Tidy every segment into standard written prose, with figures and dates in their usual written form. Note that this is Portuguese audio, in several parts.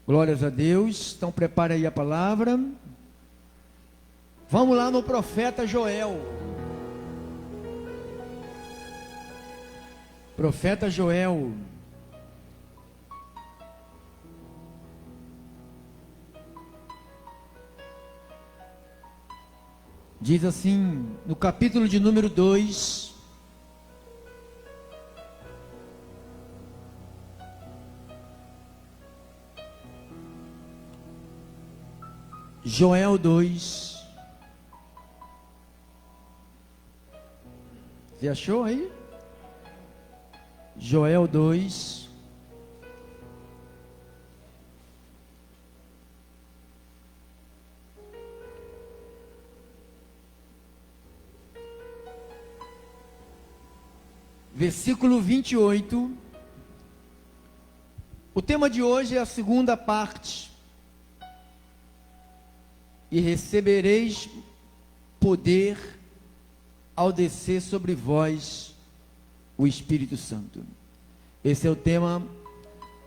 Glórias a Deus. Então prepare aí a palavra. Vamos lá no profeta Joel. Profeta Joel. Diz assim, no capítulo de número 2, Joel 2, você achou aí? Joel 2, versículo 28. O tema de hoje é a segunda parte. E recebereis poder ao descer sobre vós o Espírito Santo. Esse é o tema.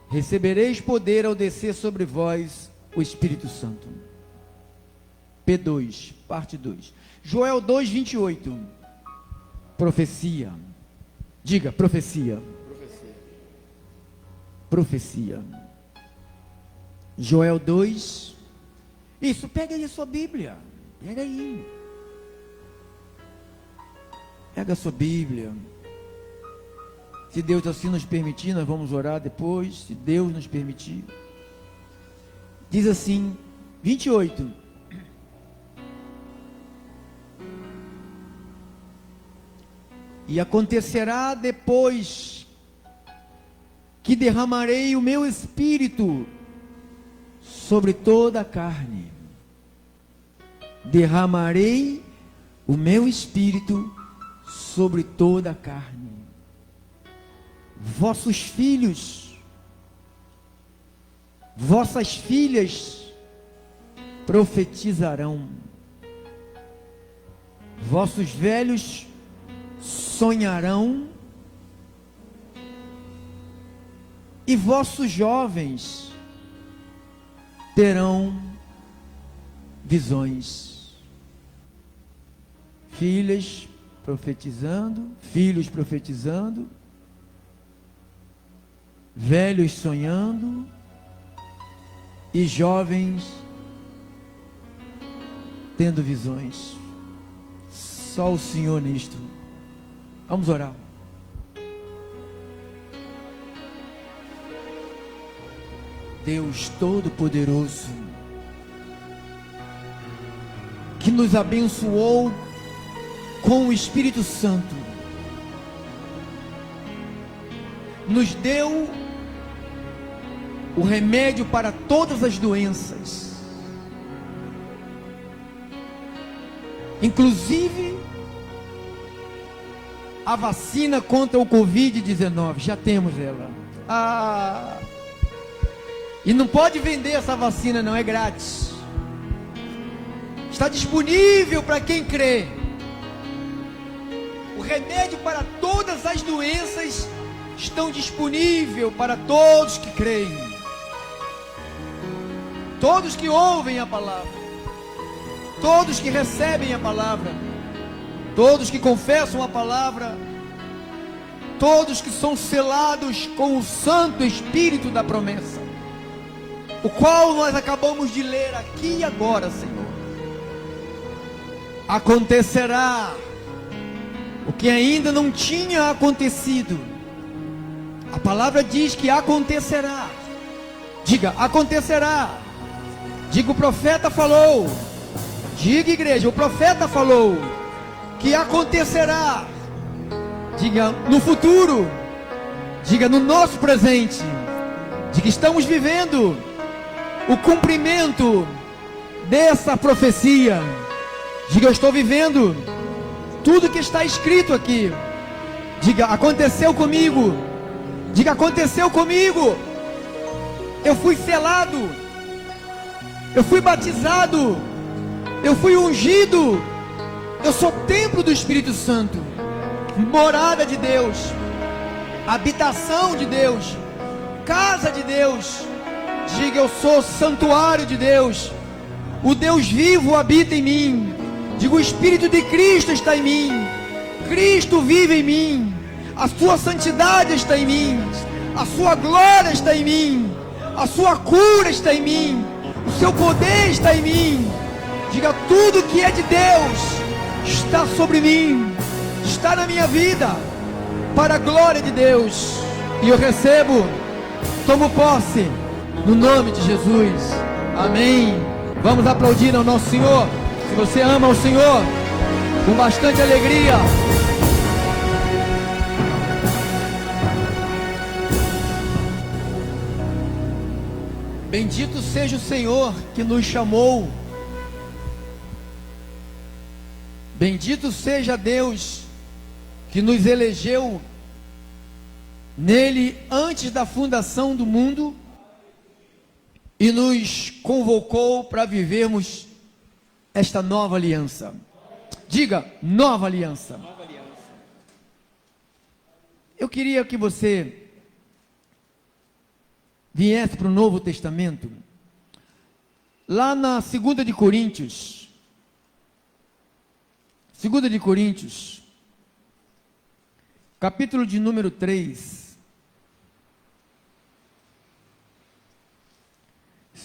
Recebereis poder ao descer sobre vós o Espírito Santo. P2, parte 2. Joel 2, 28. Profecia. Diga, profecia. Profecia. Joel 2. Isso, pega aí a sua Bíblia. Pega aí. Pega a sua Bíblia. Se Deus assim nos permitir, nós vamos orar depois. Se Deus nos permitir. Diz assim, 28. E acontecerá depois que derramarei o meu espírito sobre toda a carne. Derramarei o meu espírito sobre toda a carne. Vossos filhos, vossas filhas profetizarão. Vossos velhos sonharão, e vossos jovens terão visões. Filhas profetizando, filhos profetizando, velhos sonhando e jovens tendo visões. Só o Senhor nisto. Vamos orar. Deus Todo-Poderoso, que nos abençoou com o Espírito Santo, nos deu o remédio para todas as doenças, inclusive a vacina contra o Covid-19, já temos ela. E não pode vender essa vacina, não, é grátis. Está disponível para quem crê. O remédio para todas as doenças estão disponível para todos que creem. Todos que ouvem a palavra. Todos que recebem a palavra. Todos que confessam a palavra, todos que são selados com o Santo Espírito da promessa, o qual nós acabamos de ler aqui e agora, Senhor. Acontecerá o que ainda não tinha acontecido. A palavra diz que acontecerá. Diga, acontecerá. Diga, o profeta falou. Diga, igreja, o profeta falou que acontecerá. Diga, no futuro. Diga, no nosso presente. Diga, estamos vivendo o cumprimento dessa profecia. Diga, eu estou vivendo tudo que está escrito aqui. Diga, aconteceu comigo. Diga, aconteceu comigo. Eu fui selado. Eu fui batizado. Eu fui ungido. Eu sou templo do Espírito Santo, morada de Deus, habitação de Deus, casa de Deus, Diga: eu sou santuário de Deus. O Deus vivo habita em mim. Diga: o Espírito de Cristo está em mim. Cristo vive em mim. A sua santidade está em mim. A sua glória está em mim. A sua cura está em mim. O seu poder está em mim. Diga: tudo que é de Deus está sobre mim, está na minha vida, para a glória de Deus. E eu recebo, tomo posse, no nome de Jesus. Amém. Vamos aplaudir ao nosso Senhor. Se você ama o Senhor, com bastante alegria. Bendito seja o Senhor que nos chamou. Bendito seja Deus que nos elegeu nele antes da fundação do mundo e nos convocou para vivermos esta nova aliança. Diga: nova aliança. Nova aliança. Eu queria que você viesse para o Novo Testamento, lá na 2 de Coríntios, 2 de Coríntios, capítulo de número 3,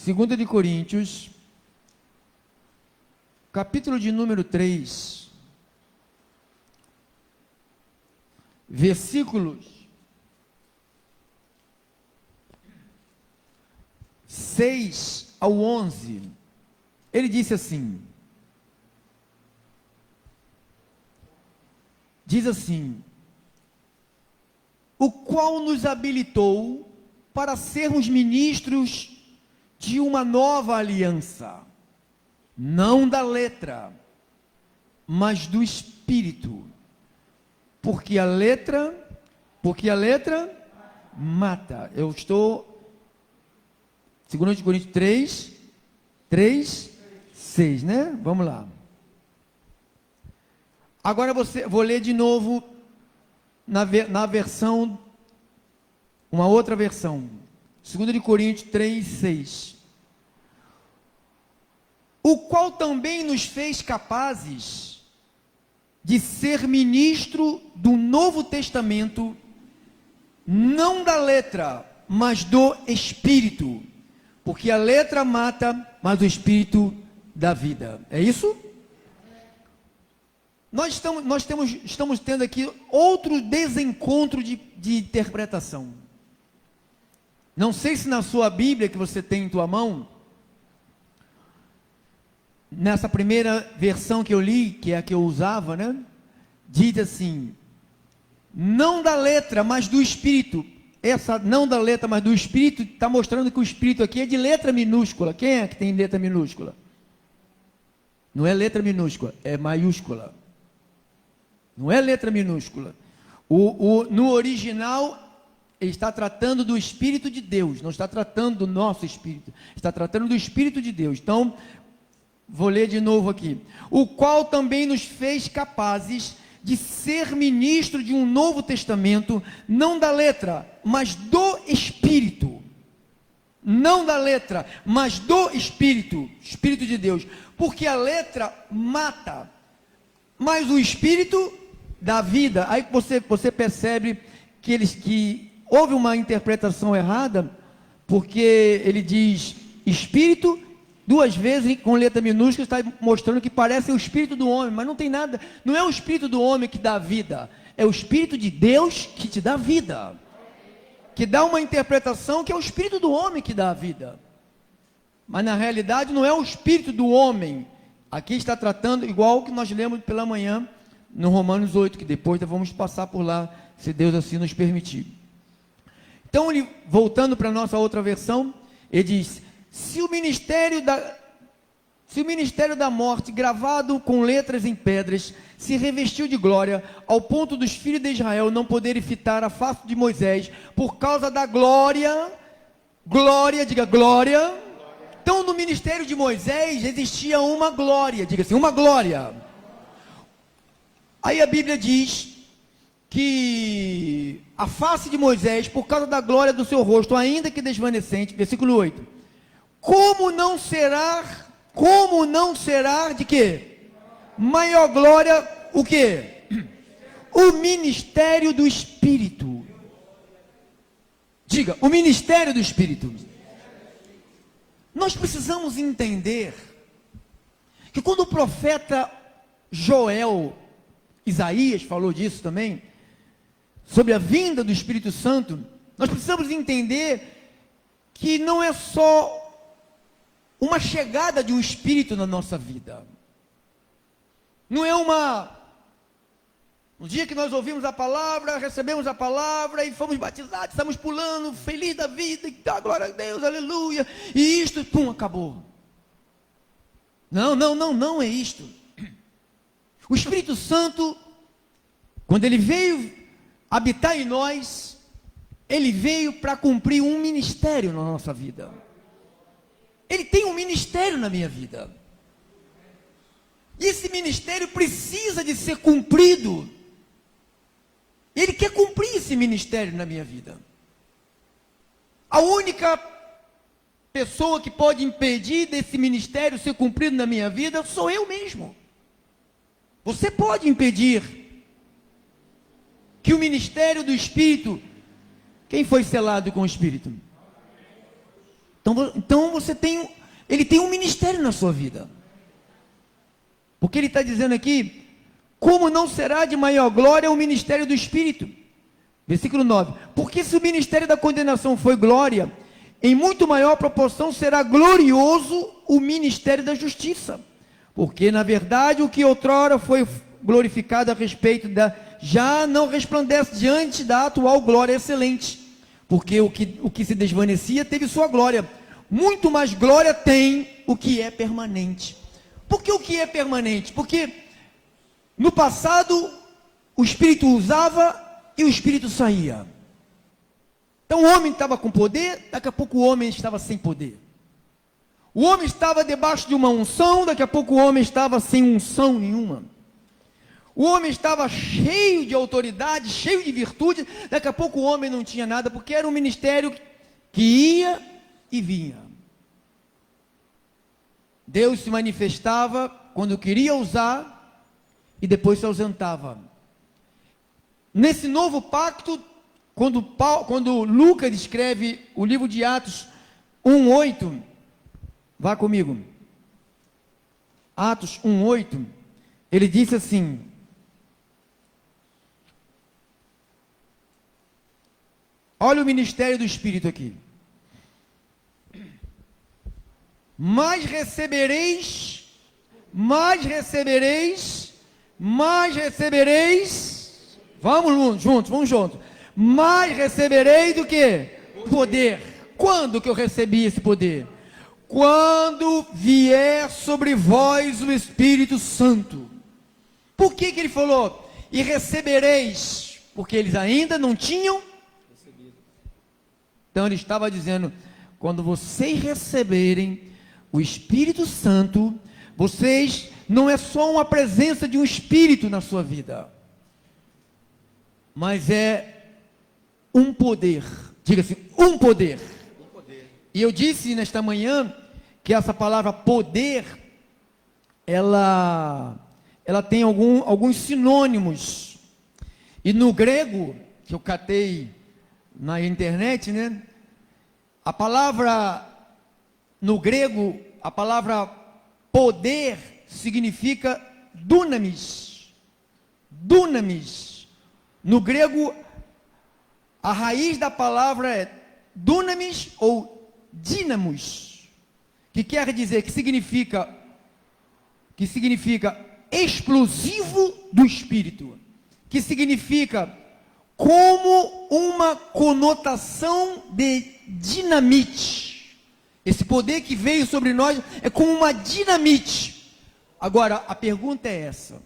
2 de Coríntios, capítulo de número 3, versículos 6 ao 11, ele disse assim, diz assim: o qual nos habilitou para sermos ministros de uma nova aliança, não da letra, mas do Espírito, porque a letra mata. Eu estou 2 Coríntios 3, 6, né? Vamos lá. Agora vou ler de novo na versão, uma outra versão. 2 Coríntios 3, 6. O qual também nos fez capazes de ser ministro do Novo Testamento, não da letra, mas do Espírito. Porque a letra mata, mas o Espírito dá vida. É isso? Nós estamos tendo aqui outro desencontro de interpretação. Não sei se na sua Bíblia que você tem em tua mão, nessa primeira versão que eu li, que é a que eu usava, né? Diz assim: não da letra, mas do Espírito. Essa não da letra, mas do Espírito, está mostrando que o Espírito aqui é de letra minúscula. Quem é que tem letra minúscula? Não é letra minúscula, é maiúscula. Não é letra minúscula. No original, ele está tratando do Espírito de Deus, não está tratando do nosso Espírito, está tratando do Espírito de Deus. Então, vou ler de novo aqui. O qual também nos fez capazes de ser ministro de um novo testamento, não da letra, mas do Espírito. Não da letra, mas do Espírito, Espírito de Deus. Porque a letra mata, mas o Espírito dá vida. Aí você percebe que houve uma interpretação errada, porque ele diz Espírito duas vezes com letra minúscula, está mostrando que parece o Espírito do homem, mas não tem nada, não é o Espírito do homem que dá vida, é o Espírito de Deus que te dá vida, que dá uma interpretação que é o Espírito do homem que dá a vida, mas na realidade não é o Espírito do homem. Aqui está tratando igual o que nós lemos pela manhã, no Romanos 8, que depois vamos passar por lá, se Deus assim nos permitir. Então, voltando para a nossa outra versão, ele diz: se o ministério da morte, gravado com letras em pedras, se revestiu de glória, ao ponto dos filhos de Israel não poderem fitar a face de Moisés, por causa da glória, diga glória. Então, no ministério de Moisés, existia uma glória, diga assim, uma glória. Aí a Bíblia diz que a face de Moisés, por causa da glória do seu rosto, ainda que desvanecente, versículo 8, como não será de quê? Maior glória, o quê? O ministério do Espírito. Diga, o ministério do Espírito. Nós precisamos entender que quando o profeta Joel, Isaías falou disso também, sobre a vinda do Espírito Santo, nós precisamos entender que não é só uma chegada de um Espírito na nossa vida. Não é um dia que nós ouvimos a palavra, recebemos a palavra e fomos batizados, estamos pulando, feliz da vida, e glória a Deus, aleluia, e isto, pum, acabou. Não é isto. O Espírito Santo, quando ele veio habitar em nós, ele veio para cumprir um ministério na nossa vida. Ele tem um ministério na minha vida. E esse ministério precisa de ser cumprido. Ele quer cumprir esse ministério na minha vida. A única pessoa que pode impedir desse ministério ser cumprido na minha vida sou eu mesmo. Você pode impedir que o ministério do Espírito, quem foi selado com o Espírito? Então ele tem um ministério na sua vida. Porque ele está dizendo aqui, como não será de maior glória o ministério do Espírito? Versículo 9, porque se o ministério da condenação foi glória, em muito maior proporção será glorioso o ministério da justiça. Porque na verdade o que outrora foi glorificado a respeito já não resplandece diante da atual glória excelente. Porque o que se desvanecia teve sua glória. Muito mais glória tem o que é permanente. Por que o que é permanente? Porque no passado o Espírito usava e o Espírito saía. Então o homem estava com poder, daqui a pouco o homem estava sem poder. O homem estava debaixo de uma unção, daqui a pouco o homem estava sem unção nenhuma. O homem estava cheio de autoridade, cheio de virtude, daqui a pouco o homem não tinha nada, porque era um ministério que ia e vinha. Deus se manifestava quando queria usar e depois se ausentava. Nesse novo pacto, quando Lucas escreve o livro de Atos 1:8, vá comigo, Atos 1:8, ele disse assim: olha o ministério do Espírito aqui. Mais recebereis, vamos juntos, mais recebereis do que? Poder. Quando que eu recebi esse poder? Quando vier sobre vós o Espírito Santo. Por que ele falou? E recebereis, porque eles ainda não tinham recebido. Então ele estava dizendo, quando vocês receberem o Espírito Santo, vocês, não é só uma presença de um Espírito na sua vida, mas é um poder. Diga assim, um poder. E eu disse nesta manhã que essa palavra poder, ela tem alguns sinônimos. E no grego, que eu catei na internet, né? No grego, a palavra poder significa dunamis. Dunamis. No grego, a raiz da palavra é dunamis ou dínamos, que quer dizer, que significa explosivo do Espírito, que significa como uma conotação de dinamite. Esse poder que veio sobre nós é como uma dinamite. Agora, a pergunta é essa: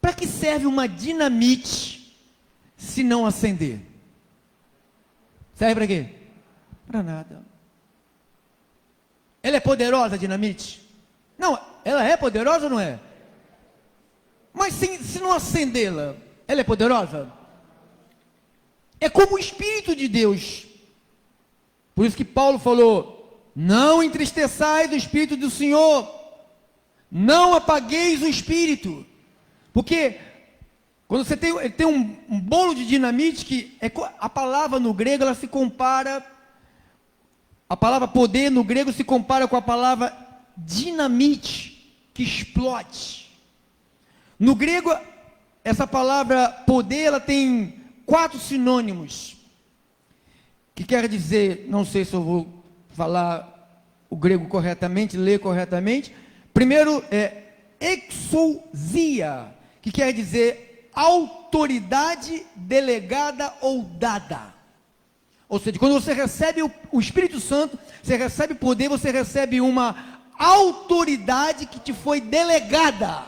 para que serve uma dinamite se não acender? Serve para quê? Para nada. Ela é poderosa, a dinamite? Não, ela é poderosa ou não é? Mas se não acendê-la, ela é poderosa? É como o Espírito de Deus. Por isso que Paulo falou Não entristeçais o Espírito do Senhor. Não apagueis o Espírito. Porque quando você tem um bolo de dinamite, que a palavra no grego, ela se compara, a palavra poder no grego se compara com a palavra dinamite, que explode. No grego, essa palavra poder, ela tem 4 sinônimos, que quer dizer, não sei se eu vou falar o grego corretamente, ler corretamente. Primeiro é exousia, que quer dizer autoridade delegada ou dada. Ou seja, quando você recebe o Espírito Santo, você recebe poder, você recebe uma autoridade que te foi delegada.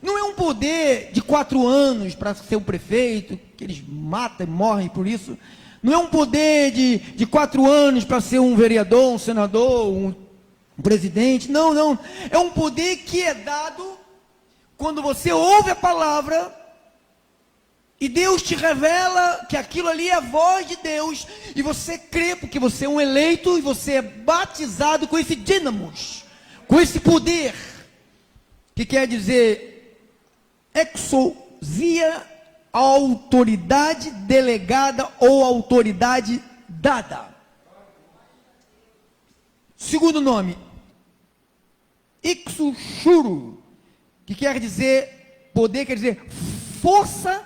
Não é um poder de 4 anos para ser o prefeito, que eles matam e morrem por isso. Não é um poder de 4 anos para ser um vereador, um senador, um presidente. Não, não. É um poder que é dado quando você ouve a palavra e Deus te revela que aquilo ali é a voz de Deus, e você crê porque você é um eleito e você é batizado com esse dínamos, com esse poder, que quer dizer exousia, autoridade delegada ou autoridade dada. Segundo nome, ixuxuru, que quer dizer poder, quer dizer força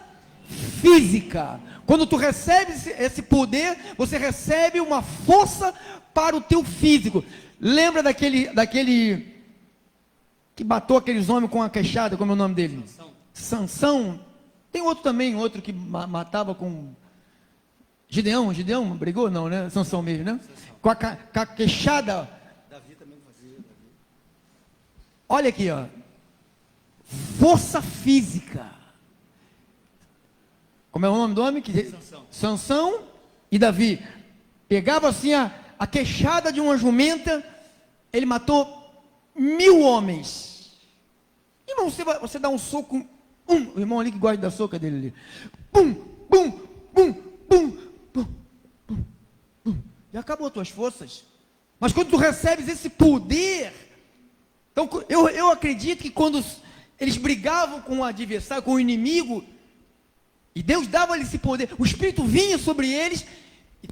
física. Quando tu recebes esse poder, você recebe uma força para o teu físico. Lembra daquele que matou aqueles homens com a queixada, como é o nome dele? Sansão. Tem outro também, outro que matava com Gideão brigou? Não, né? Sansão mesmo, né? Com a queixada. Davi também fazia. Olha aqui, ó. Força física. Como é o nome do homem? Sansão e Davi. Pegava assim a queixada de uma jumenta, ele matou 1000 homens. Irmão, você dá um soco, o irmão ali que gosta da soca dele ali. Bum, bum, bum, bum, bum, bum, bum. Já acabou as tuas forças. Mas quando tu recebes esse poder, então eu acredito que quando eles brigavam com o adversário, com o inimigo, e Deus dava-lhe esse poder, o Espírito vinha sobre eles, e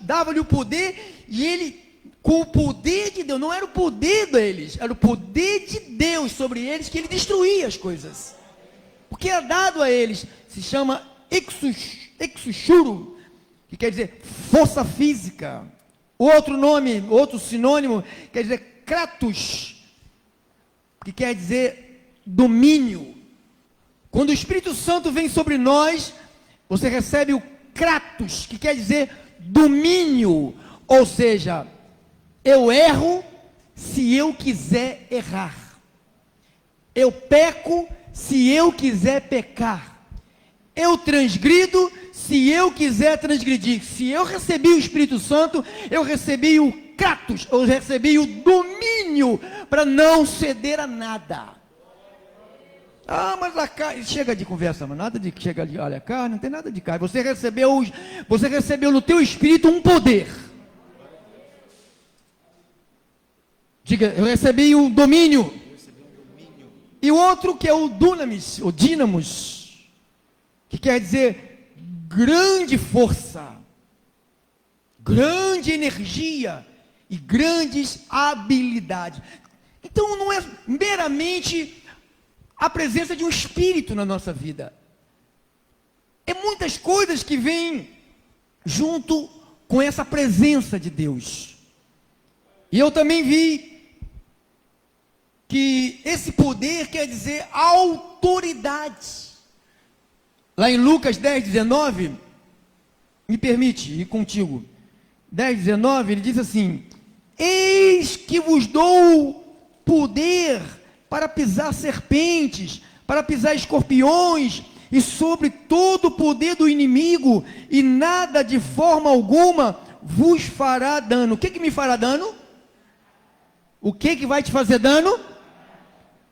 dava-lhe o poder, e ele, com o poder de Deus, não era o poder deles, era o poder de Deus sobre eles, que ele destruía as coisas. O que é dado a eles se chama exuxuru, que quer dizer força física. Outro nome, outro sinônimo, quer dizer kratos, que quer dizer domínio. Quando o Espírito Santo vem sobre nós, você recebe o kratos, que quer dizer domínio. Ou seja, eu erro se eu quiser errar. Eu peco se eu quiser pecar. Eu transgrido se eu quiser transgredir. Se eu recebi o Espírito Santo, eu recebi o kratos, eu recebi o domínio para não ceder a nada. Ah, mas a carne, chega de conversa, mas nada de que chega ali, olha, a carne, não tem nada de carne. Você recebeu no teu espírito um poder. Diga, eu recebi um domínio. E o outro que é o dunamis, o dínamos, que quer dizer grande força, grande energia e grandes habilidades. Então não é meramente a presença de um espírito na nossa vida. É muitas coisas que vêm junto com essa presença de Deus. E eu também vi que esse poder quer dizer autoridade. Lá em Lucas 10:19, me permite ir contigo. 10:19, ele diz assim: eis que vos dou poder para pisar serpentes, para pisar escorpiões, e sobre todo o poder do inimigo, e nada de forma alguma vos fará dano. O que me fará dano? O que vai te fazer dano?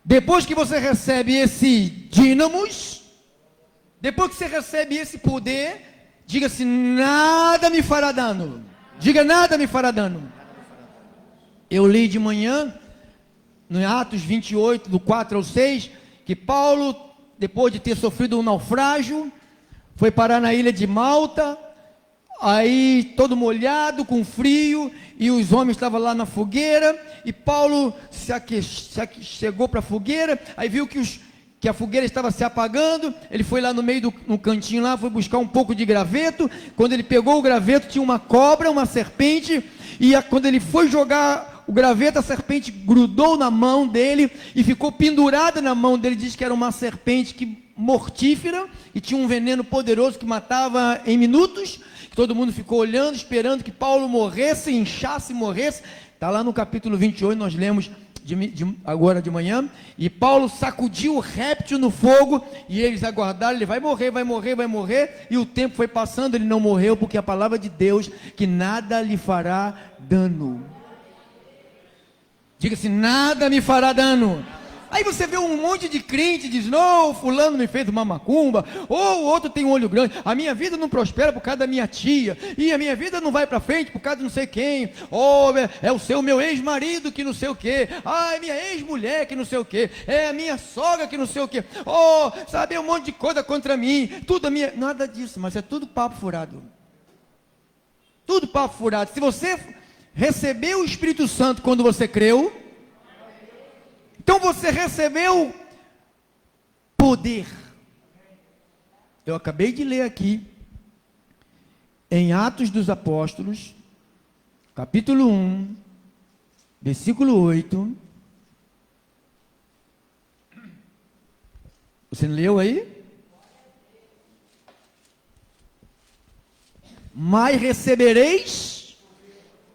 Depois que você recebe esse dínamos, depois que você recebe esse poder, diga assim: nada me fará dano. Diga: nada me fará dano. Eu li de manhã, no Atos 28, do 4 ao 6, que Paulo, depois de ter sofrido um naufrágio, foi parar na ilha de Malta, aí todo molhado, com frio, e os homens estavam lá na fogueira, e Paulo chegou para a fogueira, aí viu que a fogueira estava se apagando, ele foi lá no meio no cantinho lá, foi buscar um pouco de graveto. Quando ele pegou o graveto, tinha uma cobra, uma serpente, e quando ele foi jogar o graveto, a serpente grudou na mão dele, e ficou pendurada na mão dele. Diz que era uma serpente mortífera, e tinha um veneno poderoso que matava em minutos. Todo mundo ficou olhando, esperando que Paulo morresse, inchasse e morresse. Está lá no capítulo 28, nós lemos agora de manhã, e Paulo sacudiu o réptil no fogo, e eles aguardaram, ele vai morrer, vai morrer, vai morrer, e o tempo foi passando, ele não morreu, porque a palavra de Deus, que nada lhe fará dano. Diga assim: nada me fará dano. Aí você vê um monte de crente, diz: não, fulano me fez uma macumba, ou o outro tem um olho grande, a minha vida não prospera por causa da minha tia, e a minha vida não vai para frente por causa de não sei quem, ou é o meu ex-marido que não sei o que, é minha ex-mulher que não sei o que, é a minha sogra que não sei o que, sabe, um monte de coisa contra mim, tudo a minha, nada disso, mas é tudo papo furado, tudo papo furado. Se você recebeu o Espírito Santo quando você creu, então você recebeu poder. Eu acabei de ler aqui, em Atos dos Apóstolos, capítulo 1, versículo 8. Você leu aí? Mas recebereis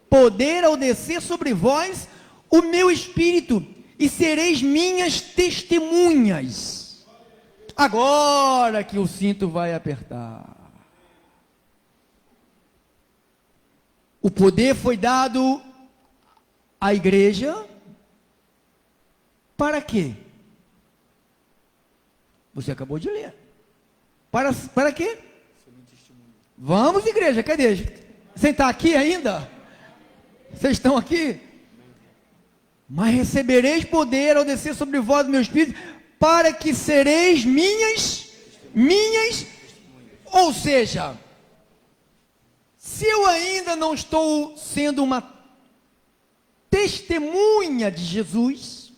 poder ao descer sobre vós o meu Espírito, e sereis minhas testemunhas. Agora que o cinto vai apertar. O poder foi dado à igreja. Para quê? Você acabou de ler. Para quê? Vamos, igreja, cadê? Você está aqui ainda? Vocês estão aqui? Mas recebereis poder ao descer sobre vós o meu Espírito, para que sereis minhas, ou seja, se eu ainda não estou sendo uma testemunha de Jesus,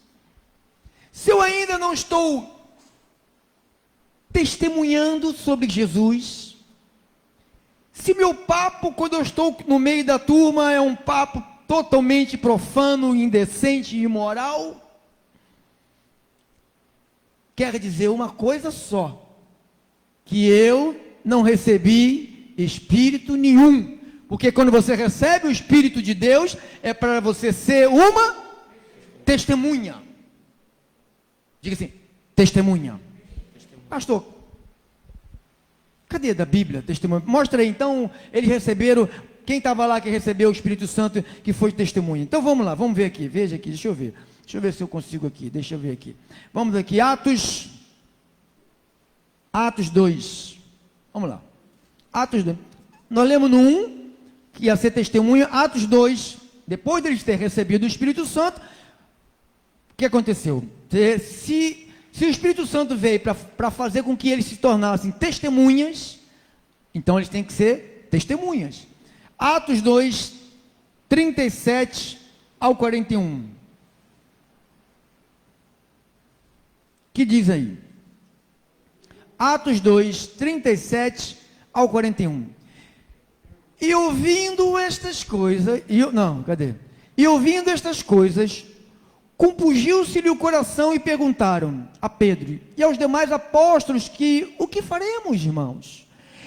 se eu ainda não estou testemunhando sobre Jesus, se meu papo, quando eu estou no meio da turma, é um papo totalmente profano, indecente e imoral, quer dizer uma coisa só: que eu não recebi Espírito nenhum, porque quando você recebe o Espírito de Deus, é para você ser uma testemunha. Diga assim: testemunha. Pastor, cadê da Bíblia testemunha? Mostra aí. Então, eles receberam. Quem estava lá que recebeu o Espírito Santo, que foi testemunha? Então vamos lá, vamos ver aqui, veja aqui, deixa eu ver se eu consigo aqui, deixa eu ver aqui, vamos aqui, Atos 2, vamos lá, Atos 2, nós lemos no 1, que ia ser testemunha. Atos 2, depois deles ter recebido o Espírito Santo, o que aconteceu? Se o Espírito Santo veio para fazer com que eles se tornassem testemunhas, então eles têm que ser testemunhas. Atos 2, 37 ao 41. Que diz aí? Atos 2, 37 ao 41. E ouvindo estas coisas, E ouvindo estas coisas, compungiu-se-lhe o coração e perguntaram a Pedro e aos demais apóstolos o que faremos, irmãos?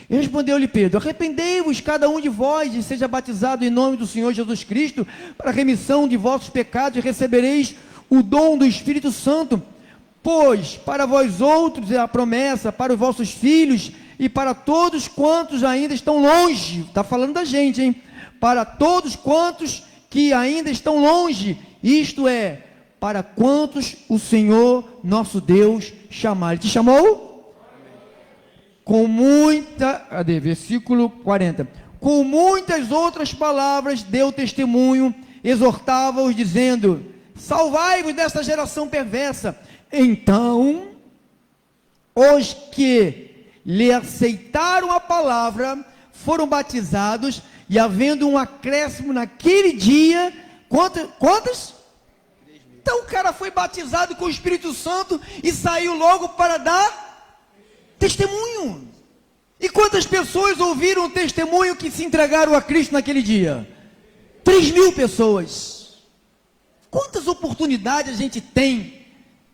E respondeu-lhe Pedro: arrependei-vos cada um de vós e seja batizado em nome do Senhor Jesus Cristo para a remissão de vossos pecados, e recebereis o dom do Espírito Santo, pois para vós outros é a promessa, para os vossos filhos e para todos quantos ainda estão longe. Está falando da gente, hein? Para todos quantos que ainda estão longe, isto é, para quantos o Senhor nosso Deus chamar. Ele te chamou? Com muita, versículo 40, com muitas outras palavras, deu testemunho, exortava-os, dizendo: salvai-vos desta geração perversa. Então, os que lhe aceitaram a palavra foram batizados, e havendo um acréscimo naquele dia, quantas? Então o cara foi batizado com o Espírito Santo e saiu logo para dar testemunho. E quantas pessoas ouviram o testemunho que se entregaram a Cristo naquele dia? 3.000 pessoas. Quantas oportunidades a gente tem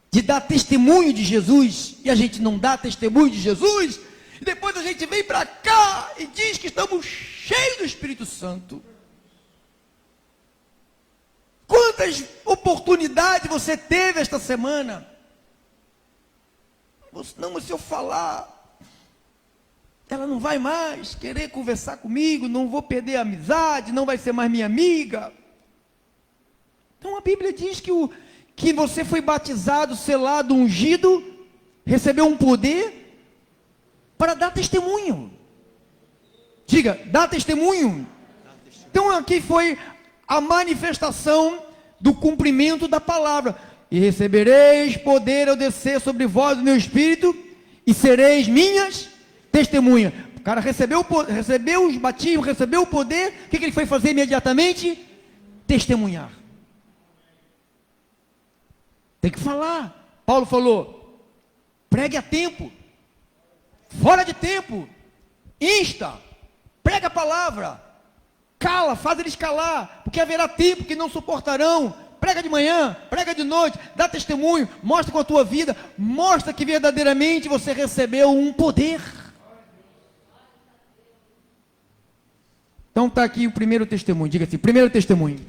de dar testemunho de Jesus e a gente não dá testemunho de Jesus? E depois a gente vem para cá e diz que estamos cheios do Espírito Santo. Quantas oportunidades você teve esta semana? Não, mas se eu falar, ela não vai mais querer conversar comigo, não vou perder a amizade, não vai ser mais minha amiga. Então a Bíblia diz que você foi batizado, selado, ungido, recebeu um poder para dar testemunho. Diga, dá testemunho. Então aqui foi a manifestação do cumprimento da palavra. E recebereis poder ao descer sobre vós o meu espírito, e sereis minhas testemunhas. O cara recebeu os batismos, recebeu o poder. O que ele foi fazer imediatamente? Testemunhar. Tem que falar. Paulo falou: pregue a tempo, fora de tempo, insta, prega a palavra, cala, faz eles calar, porque haverá tempo que não suportarão. Prega de manhã, prega de noite, dá testemunho, mostra com a tua vida, mostra que verdadeiramente você recebeu um poder. Então está aqui o primeiro testemunho. Diga assim: primeiro testemunho.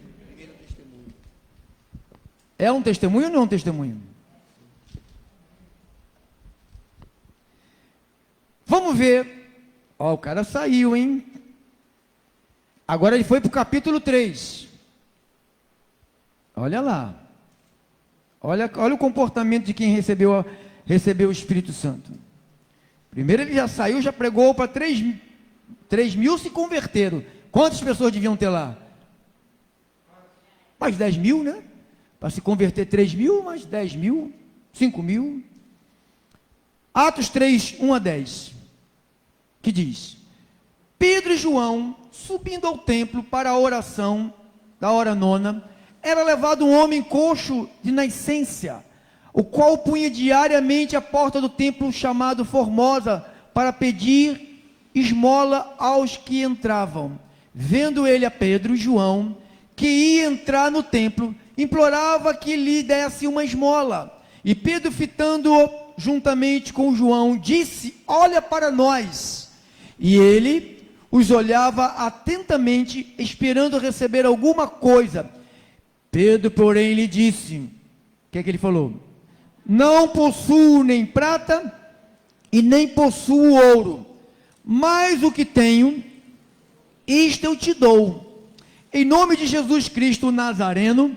É um testemunho ou não é um testemunho? Vamos ver. Ó, o cara saiu, hein? Agora ele foi para o capítulo 3. Olha lá. Olha o comportamento de quem recebeu o Espírito Santo. Primeiro ele já saiu, já pregou para 3.000 se converteram. Quantas pessoas deviam ter lá? Mais 10.000, né? Para se converter 3.000, mais 10.000, 5.000. Atos 3, 1 a 10. Que diz: Pedro e João, subindo ao templo para a oração da hora nona, era levado um homem coxo de nascença, o qual punha diariamente à porta do templo chamado Formosa, para pedir esmola aos que entravam. Vendo ele a Pedro e João, que ia entrar no templo, implorava que lhe desse uma esmola. E Pedro, fitando-o juntamente com João, disse: olha para nós. E ele os olhava atentamente, esperando receber alguma coisa. Pedro, porém, lhe disse: o que é que ele falou? Não possuo nem prata e nem possuo ouro, mas o que tenho, isto eu te dou. Em nome de Jesus Cristo o Nazareno,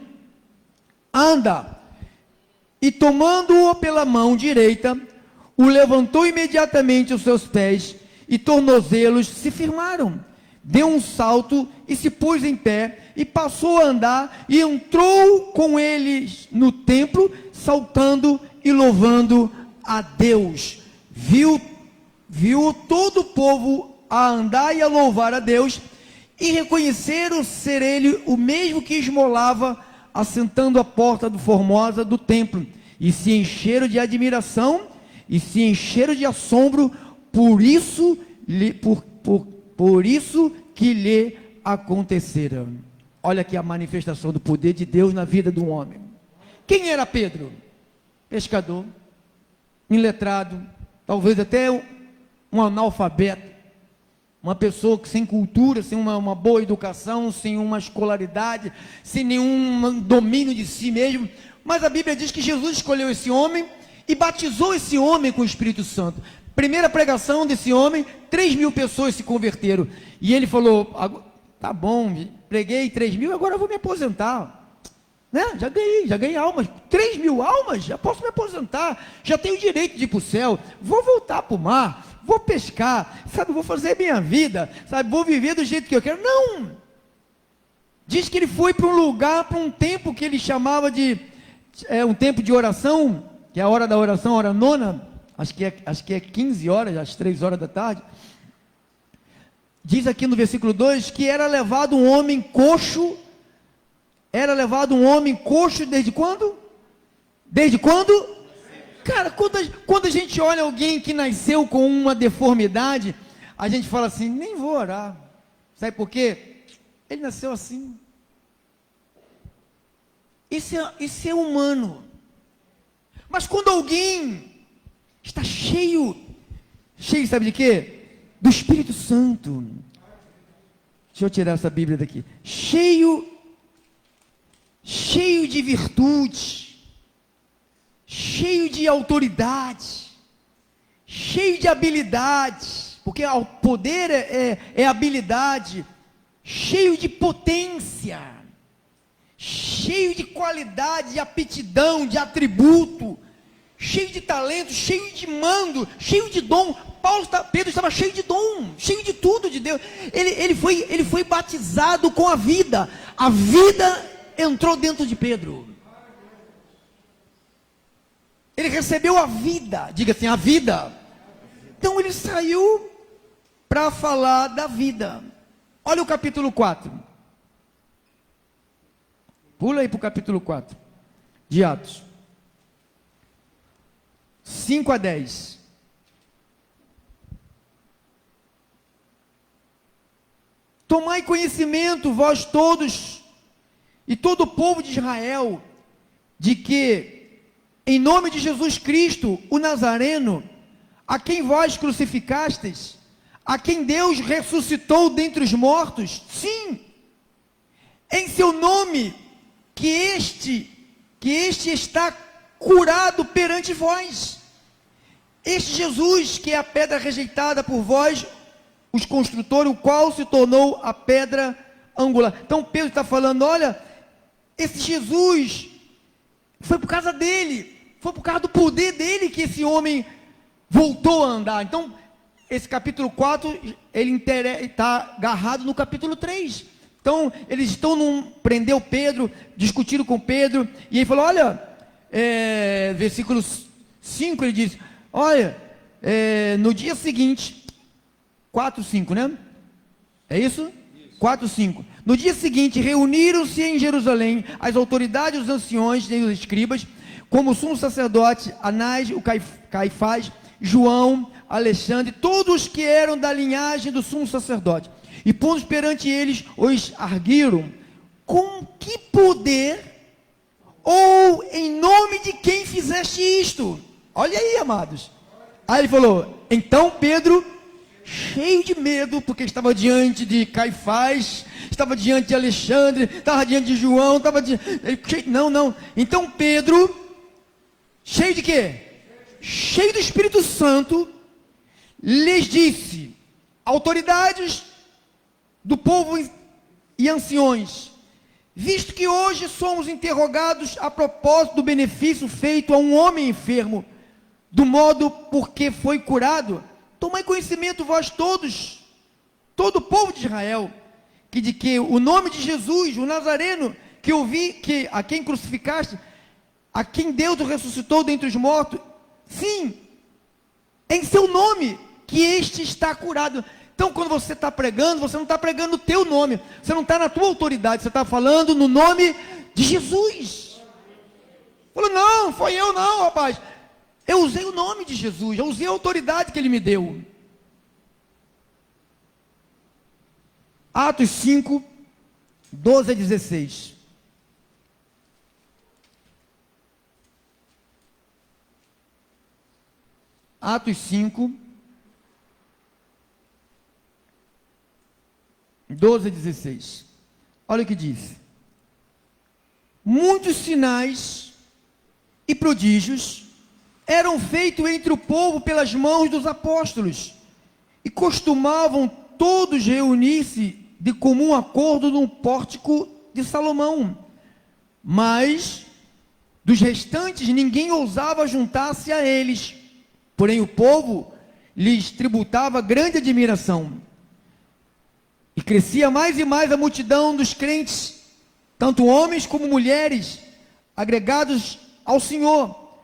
anda. E tomando-o pela mão direita, o levantou imediatamente os seus pés, e tornozelos se firmaram. Deu um salto e se pôs em pé, e passou a andar, e entrou com eles no templo, saltando e louvando a Deus. Viu todo o povo a andar e a louvar a Deus, e reconheceram ser ele o mesmo que esmolava, assentando à porta do Formosa do templo, e se encheram de admiração, e se encheram de assombro, por isso que lhe acontecera. Olha aqui a manifestação do poder de Deus na vida de um homem. Quem era Pedro? Pescador, iletrado, talvez até um analfabeto, uma pessoa que sem cultura, sem uma boa educação, sem uma escolaridade, sem nenhum domínio de si mesmo. Mas a Bíblia diz que Jesus escolheu esse homem e batizou esse homem com o Espírito Santo. Primeira pregação desse homem, 3.000 pessoas se converteram. E ele falou: tá bom, preguei 3.000, agora eu vou me aposentar. Né? Já ganhei almas, 3.000 almas, já posso me aposentar, já tenho o direito de ir para o céu, vou voltar para o mar, vou pescar, sabe, vou fazer minha vida, sabe, vou viver do jeito que eu quero. Não! Diz que ele foi para um lugar, para um tempo que ele chamava de um tempo de oração, que é a hora da oração, a hora nona, acho que é 15 horas, às 3 horas da tarde. Diz aqui no versículo 2 que era levado um homem coxo. Era levado um homem coxo desde quando? Desde quando? Cara, quando a gente olha alguém que nasceu com uma deformidade, a gente fala assim, nem vou orar. Sabe por quê? Ele nasceu assim. Isso é humano. Mas quando alguém está cheio, sabe de quê? Do Espírito Santo. Deixa eu tirar essa Bíblia daqui. Cheio de virtude, cheio de autoridade, cheio de habilidade, porque o poder é habilidade, cheio de potência, cheio de qualidade, de aptidão, de atributo, cheio de talento, cheio de mando, cheio de dom. Pedro estava cheio de dom, cheio de tudo de Deus. Ele foi batizado com a vida entrou dentro de Pedro. Ele recebeu a vida, diga assim, a vida. Então ele saiu para falar da vida. Olha o capítulo 4. Pula aí para o capítulo 4 de Atos. 5 a 10. Tomai conhecimento, vós todos, e todo o povo de Israel, de que, em nome de Jesus Cristo, o Nazareno, a quem vós crucificastes, a quem Deus ressuscitou dentre os mortos, sim, em seu nome, que este está curado perante vós. Este Jesus, que é a pedra rejeitada por vós, os construtores, o qual se tornou a pedra angular. Então Pedro está falando, olha, esse Jesus, foi por causa dele, foi por causa do poder dele que esse homem voltou a andar. Então, esse capítulo 4, ele está agarrado no capítulo 3. Então, eles prendeu Pedro, discutiram com Pedro, e ele falou, olha, versículo 5, ele diz, olha, no dia seguinte, 4, 5, né? É isso? 4, 5. No dia seguinte, reuniram-se em Jerusalém as autoridades, os anciões e os escribas, como o sumo sacerdote Anás, o Caifás, João, Alexandre, todos que eram da linhagem do sumo sacerdote. E pondo perante eles, os arguiram, com que poder, ou em nome de quem fizeste isto? Olha aí, amados. Aí ele falou, então Pedro, cheio de medo, porque estava diante de Caifás, estava diante de Alexandre, estava diante de João, não. Então Pedro, cheio de quê? Cheio do Espírito Santo, lhes disse, autoridades do povo e anciões, visto que hoje somos interrogados a propósito do benefício feito a um homem enfermo, do modo porque foi curado, tomai conhecimento vós todos, todo o povo de Israel, que de que o nome de Jesus, o Nazareno, que a quem crucificaste, a quem Deus ressuscitou dentre os mortos, sim, em seu nome, que este está curado. Então, quando você está pregando, você não está pregando o teu nome, você não está na tua autoridade, você está falando no nome de Jesus. Falou, não, foi eu não, rapaz. Eu usei o nome de Jesus, eu usei a autoridade que ele me deu. Atos 5, 12 a 16. Atos 5, 12 a 16. Olha o que diz. Muitos sinais e prodígios eram feitos entre o povo pelas mãos dos apóstolos, e costumavam todos reunir-se de comum acordo no pórtico de Salomão. Mas dos restantes ninguém ousava juntar-se a eles. Porém o povo lhes tributava grande admiração. E crescia mais e mais a multidão dos crentes, tanto homens como mulheres, agregados ao Senhor,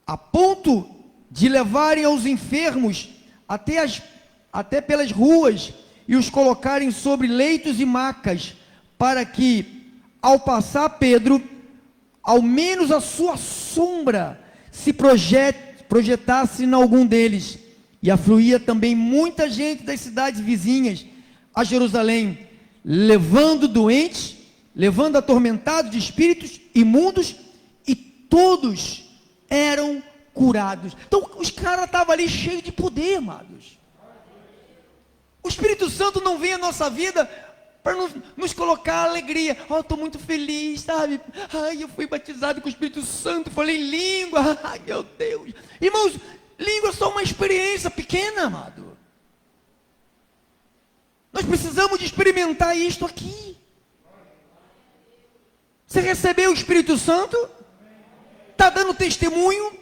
a ponto de levarem aos enfermos até pelas ruas e os colocarem sobre leitos e macas, para que, ao passar Pedro, ao menos a sua sombra se projetasse em algum deles. E afluía também muita gente das cidades vizinhas a Jerusalém, levando doentes, levando atormentados de espíritos imundos, e todos eram curados. Então os caras estavam ali cheios de poder, amados. O Espírito Santo não vem à nossa vida para nos colocar alegria. Oh, estou muito feliz, sabe? Ai, eu fui batizado com o Espírito Santo, falei em língua. Ai, meu Deus. Irmãos, língua é só uma experiência pequena, amado. Nós precisamos de experimentar isto aqui. Você recebeu o Espírito Santo? Está dando testemunho?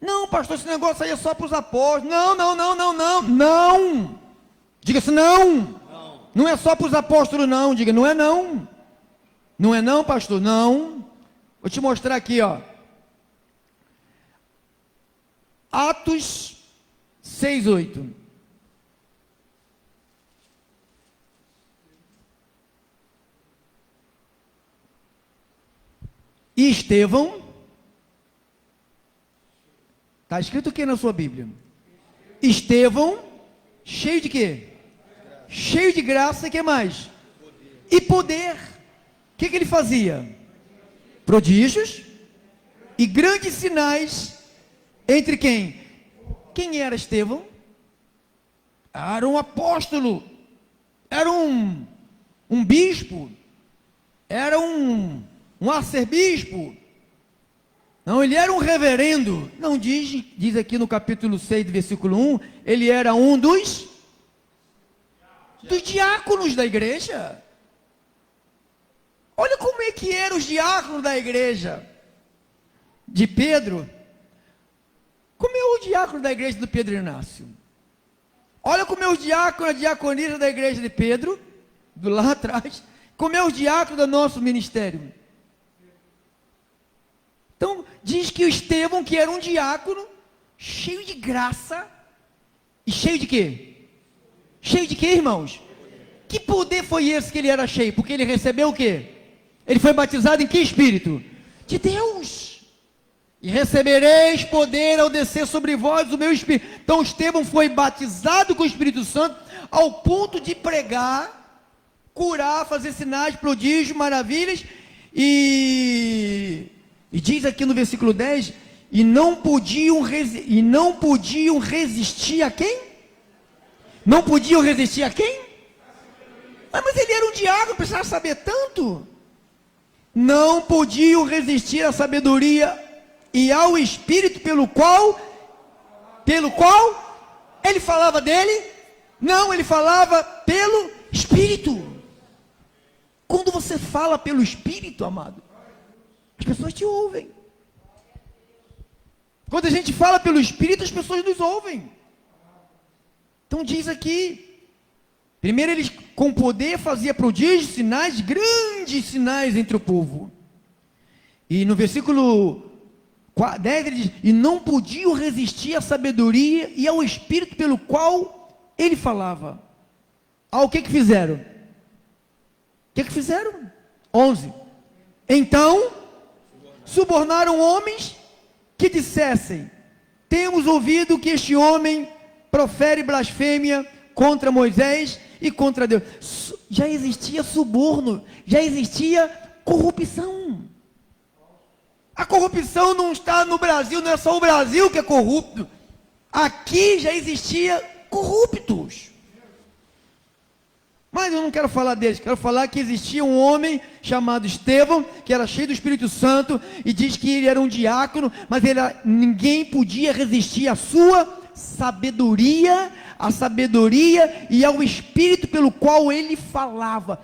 Não, pastor, esse negócio aí é só para os apóstolos. Não. Diga assim, não. Não é só para os apóstolos, não. Diga, não é não. Não é não, pastor? Não. Vou te mostrar aqui, ó. Atos 6:8. E Estevão, está escrito o que na sua Bíblia? Estevão, cheio de quê? Cheio de graça, e que mais? E poder. O que ele fazia? Prodígios e grandes sinais. Entre quem? Quem era Estevão? Era um apóstolo, era um bispo, era um arcebispo. Não, ele era um reverendo. Não diz aqui no capítulo 6, versículo 1, ele era um dos diáconos da igreja. Olha como é que eram os diáconos da igreja de Pedro. Como é o diácono da igreja do Pedro Inácio? Olha como é o diácono, a diaconisa da igreja de Pedro, do lá atrás. Como é o diácono do nosso ministério. Então, diz que o Estevão, que era um diácono, cheio de graça, e cheio de quê? Cheio de quê, irmãos? Que poder foi esse que ele era cheio? Porque ele recebeu o quê? Ele foi batizado em que espírito? De Deus. E recebereis poder ao descer sobre vós o meu espírito. Então Estevão foi batizado com o Espírito Santo, ao ponto de pregar, curar, fazer sinais, prodígios, maravilhas, e diz aqui no versículo 10, e não podiam resistir a quem? Não podiam resistir a quem? Mas ele era um diácono, precisava saber tanto. Não podiam resistir à sabedoria e ao Espírito pelo qual ele falava dele. Não, ele falava pelo Espírito. Quando você fala pelo Espírito, amado, as pessoas te ouvem. Quando a gente fala pelo Espírito, as pessoas nos ouvem. Então diz aqui, primeiro ele com poder fazia prodígios, sinais, grandes sinais entre o povo. E no versículo 10 ele diz, e não podiam resistir à sabedoria e ao Espírito pelo qual ele falava. O que fizeram? O que fizeram? 11. Então, subornaram homens que dissessem, temos ouvido que este homem profere blasfêmia contra Moisés e contra Deus. Já existia suborno, já existia corrupção. A corrupção não está no Brasil, não é só o Brasil que é corrupto. Aqui já existia corruptos. Mas eu não quero falar deles, quero falar que existia um homem chamado Estevão, que era cheio do Espírito Santo, e diz que ele era um diácono, mas ninguém podia resistir à sua sabedoria, e ao Espírito pelo qual ele falava.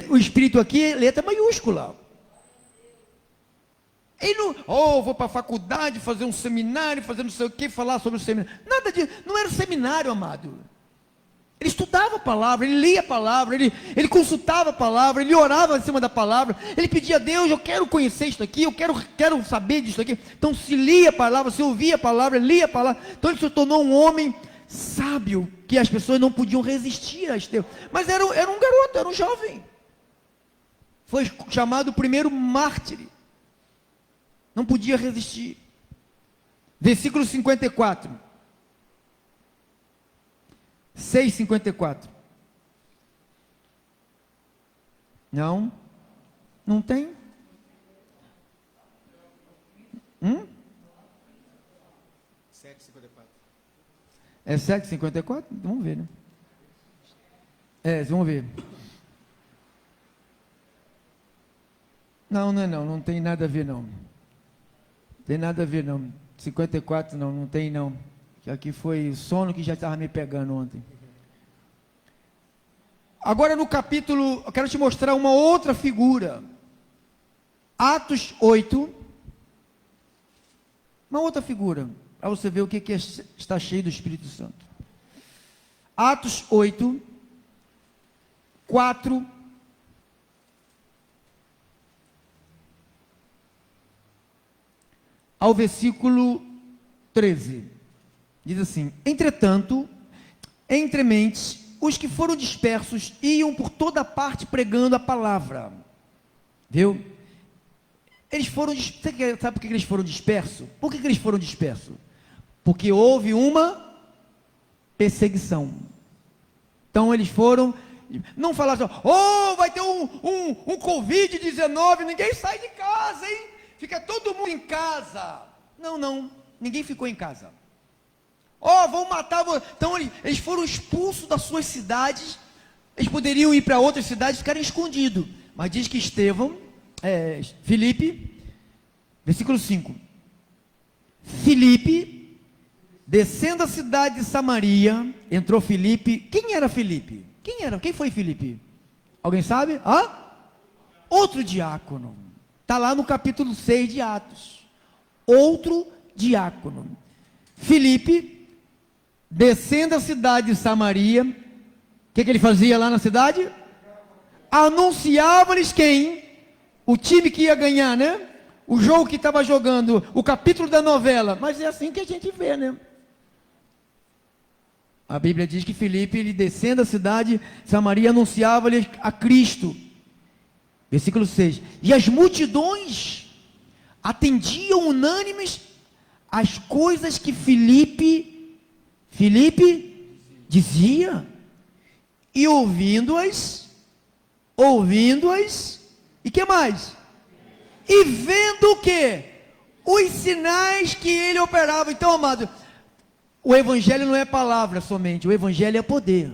O Espírito aqui, letra maiúscula. Ele não, vou para a faculdade fazer um seminário, fazer não sei o que, falar sobre o seminário. Nada disso, não era seminário, amado. Ele estudava a palavra, ele lia a palavra, ele consultava a palavra, ele orava em cima da palavra, ele pedia a Deus, eu quero conhecer isso aqui, eu quero saber disso aqui. Então se lia a palavra, se ouvia a palavra, lia a palavra. Então ele se tornou um homem sábio, que as pessoas não podiam resistir a Estevão. Mas era um garoto, era um jovem. Foi chamado o primeiro mártir. Não podia resistir. Versículo 54. 6,54. Não? Não tem? Hum? 7,54. É 7,54? Vamos ver, né? Vamos ver. Não, não tem nada a ver, não. Tem nada a ver, não. 54, não tem, não. Aqui foi sono que já estava me pegando ontem. Agora no capítulo, eu quero te mostrar uma outra figura. Atos 8. Uma outra figura, para você ver o que está cheio do Espírito Santo. Atos 8, 4. Ao versículo 13. Diz assim: entretanto, entre mentes, os que foram dispersos iam por toda parte pregando a palavra. Viu? Eles foram, sabe por que eles foram dispersos? Por que eles foram dispersos? Porque houve uma perseguição. Então eles foram, não falaram assim, vai ter um Covid-19, ninguém sai de casa, hein? Fica todo mundo em casa. Não, ninguém ficou em casa. Vão matar, então eles foram expulsos das suas cidades. Eles poderiam ir para outras cidades e ficarem escondidos, mas diz que Filipe, versículo 5, Filipe, descendo a cidade de Samaria, entrou Filipe. Quem era Filipe? Quem foi Filipe? Alguém sabe? Outro diácono, está lá no capítulo 6 de Atos, outro diácono. Filipe, descendo a cidade de Samaria, o que ele fazia lá na cidade? Anunciava-lhes quem? O time que ia ganhar, né? O jogo que estava jogando, o capítulo da novela. Mas é assim que a gente vê, né? A Bíblia diz que Filipe, ele descendo a cidade de Samaria, anunciava-lhes a Cristo. Versículo 6. E as multidões atendiam unânimes as coisas que Filipe dizia, e ouvindo-as, e que mais? E vendo o que? Os sinais que ele operava. Então, amado, o evangelho não é palavra somente, o evangelho é poder.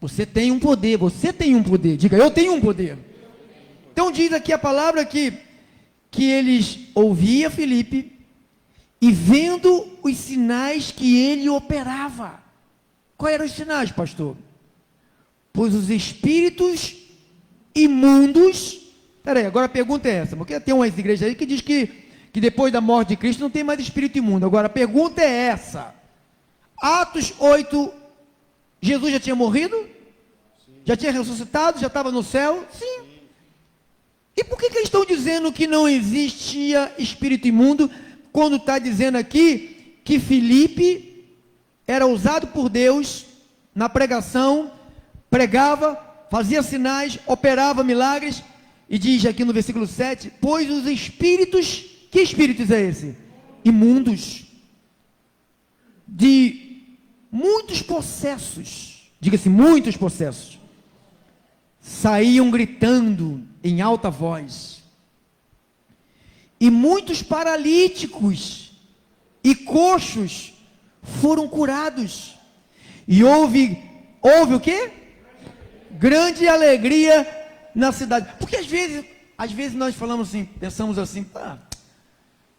Você tem um poder, diga, eu tenho um poder. Então diz aqui a palavra que eles ouviam Filipe, e vendo os sinais que ele operava. Quais eram os sinais, pastor? Pois os espíritos imundos... Peraí, agora a pergunta é essa, porque tem umas igrejas aí que diz que depois da morte de Cristo não tem mais espírito imundo. Agora a pergunta é essa: Atos 8, Jesus já tinha morrido? Sim. Já tinha ressuscitado? Já estava no céu? Sim. E por que eles estão dizendo que não existia espírito imundo, quando está dizendo aqui que Filipe era usado por Deus na pregação, pregava, fazia sinais, operava milagres, e diz aqui no versículo 7, pois os espíritos, que espíritos é esse? Imundos, de muitos possessos, diga-se muitos possessos, saíam gritando em alta voz, e muitos paralíticos e coxos foram curados, e houve o quê? Grande alegria na cidade. Porque às vezes nós falamos assim, pensamos assim,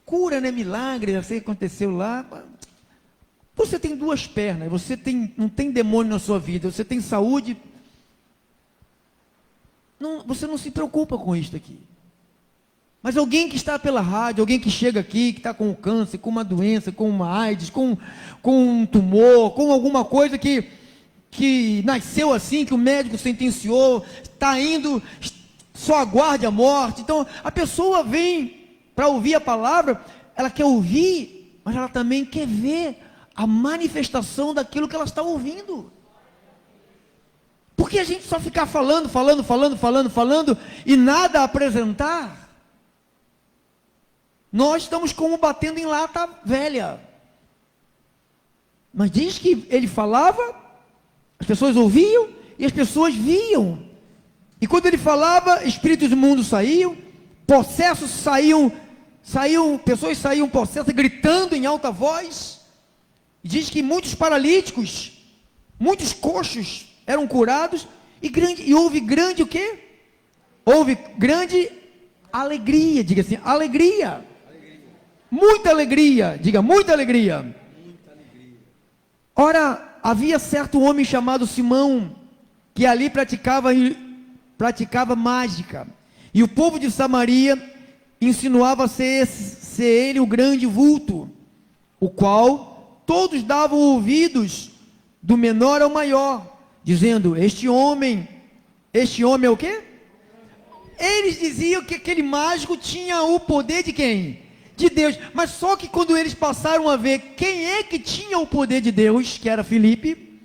cura, né, milagre, assim aconteceu lá. Você tem duas pernas, não tem demônio na sua vida, você tem saúde. Você não se preocupa com isso aqui. Mas alguém que está pela rádio, alguém que chega aqui, que está com câncer, com uma doença, com uma AIDS, com um tumor, com alguma coisa que nasceu assim, que o médico sentenciou, está indo, só aguarde a morte. Então, a pessoa vem para ouvir a palavra, ela quer ouvir, mas ela também quer ver a manifestação daquilo que ela está ouvindo. Porque a gente só ficar falando e nada apresentar, nós estamos como batendo em lata velha. Mas diz que ele falava, as pessoas ouviam e as pessoas viam. E quando ele falava, espíritos imundos saíam, possessos saíam, pessoas saíam possessas gritando em alta voz. E diz que muitos paralíticos, muitos coxos eram curados e houve grande o quê? Houve grande alegria, diga assim, alegria. Muita alegria, diga, muita alegria. Muita alegria. Ora, havia certo homem chamado Simão, que ali praticava mágica, e o povo de Samaria insinuava ser ele o grande vulto, o qual todos davam ouvidos, do menor ao maior, dizendo, este homem é o quê? Eles diziam que aquele mágico tinha o poder de quem? De Deus. Mas só que quando eles passaram a ver quem é que tinha o poder de Deus, que era Filipe,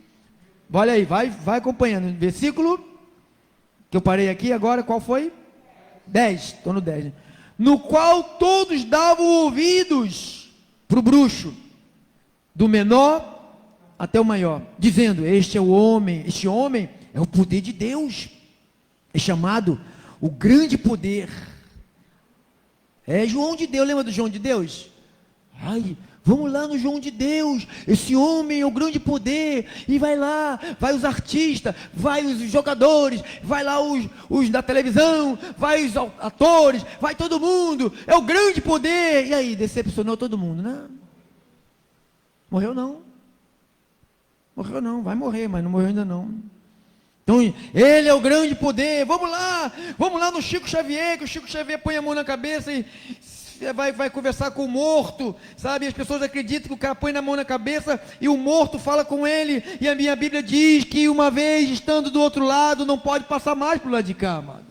olha aí, vai acompanhando, versículo que eu parei aqui agora, qual foi? 10, estou no 10, né? No qual todos davam ouvidos para o bruxo, do menor até o maior, dizendo, este homem é o poder de Deus, é chamado o grande poder. É João de Deus, lembra do João de Deus? Ai, vamos lá no João de Deus, esse homem é o grande poder, e vai lá, vai os artistas, vai os jogadores, vai lá os da televisão, vai os atores, vai todo mundo, é o grande poder. E aí, decepcionou todo mundo, né? Morreu não, vai morrer, mas não morreu ainda não. Então, ele é o grande poder, vamos lá no Chico Xavier, que o Chico Xavier põe a mão na cabeça e vai conversar com o morto, sabe? As pessoas acreditam que o cara põe na mão na cabeça e o morto fala com ele, e a minha Bíblia diz que uma vez estando do outro lado, não pode passar mais para o lado de cá, amado.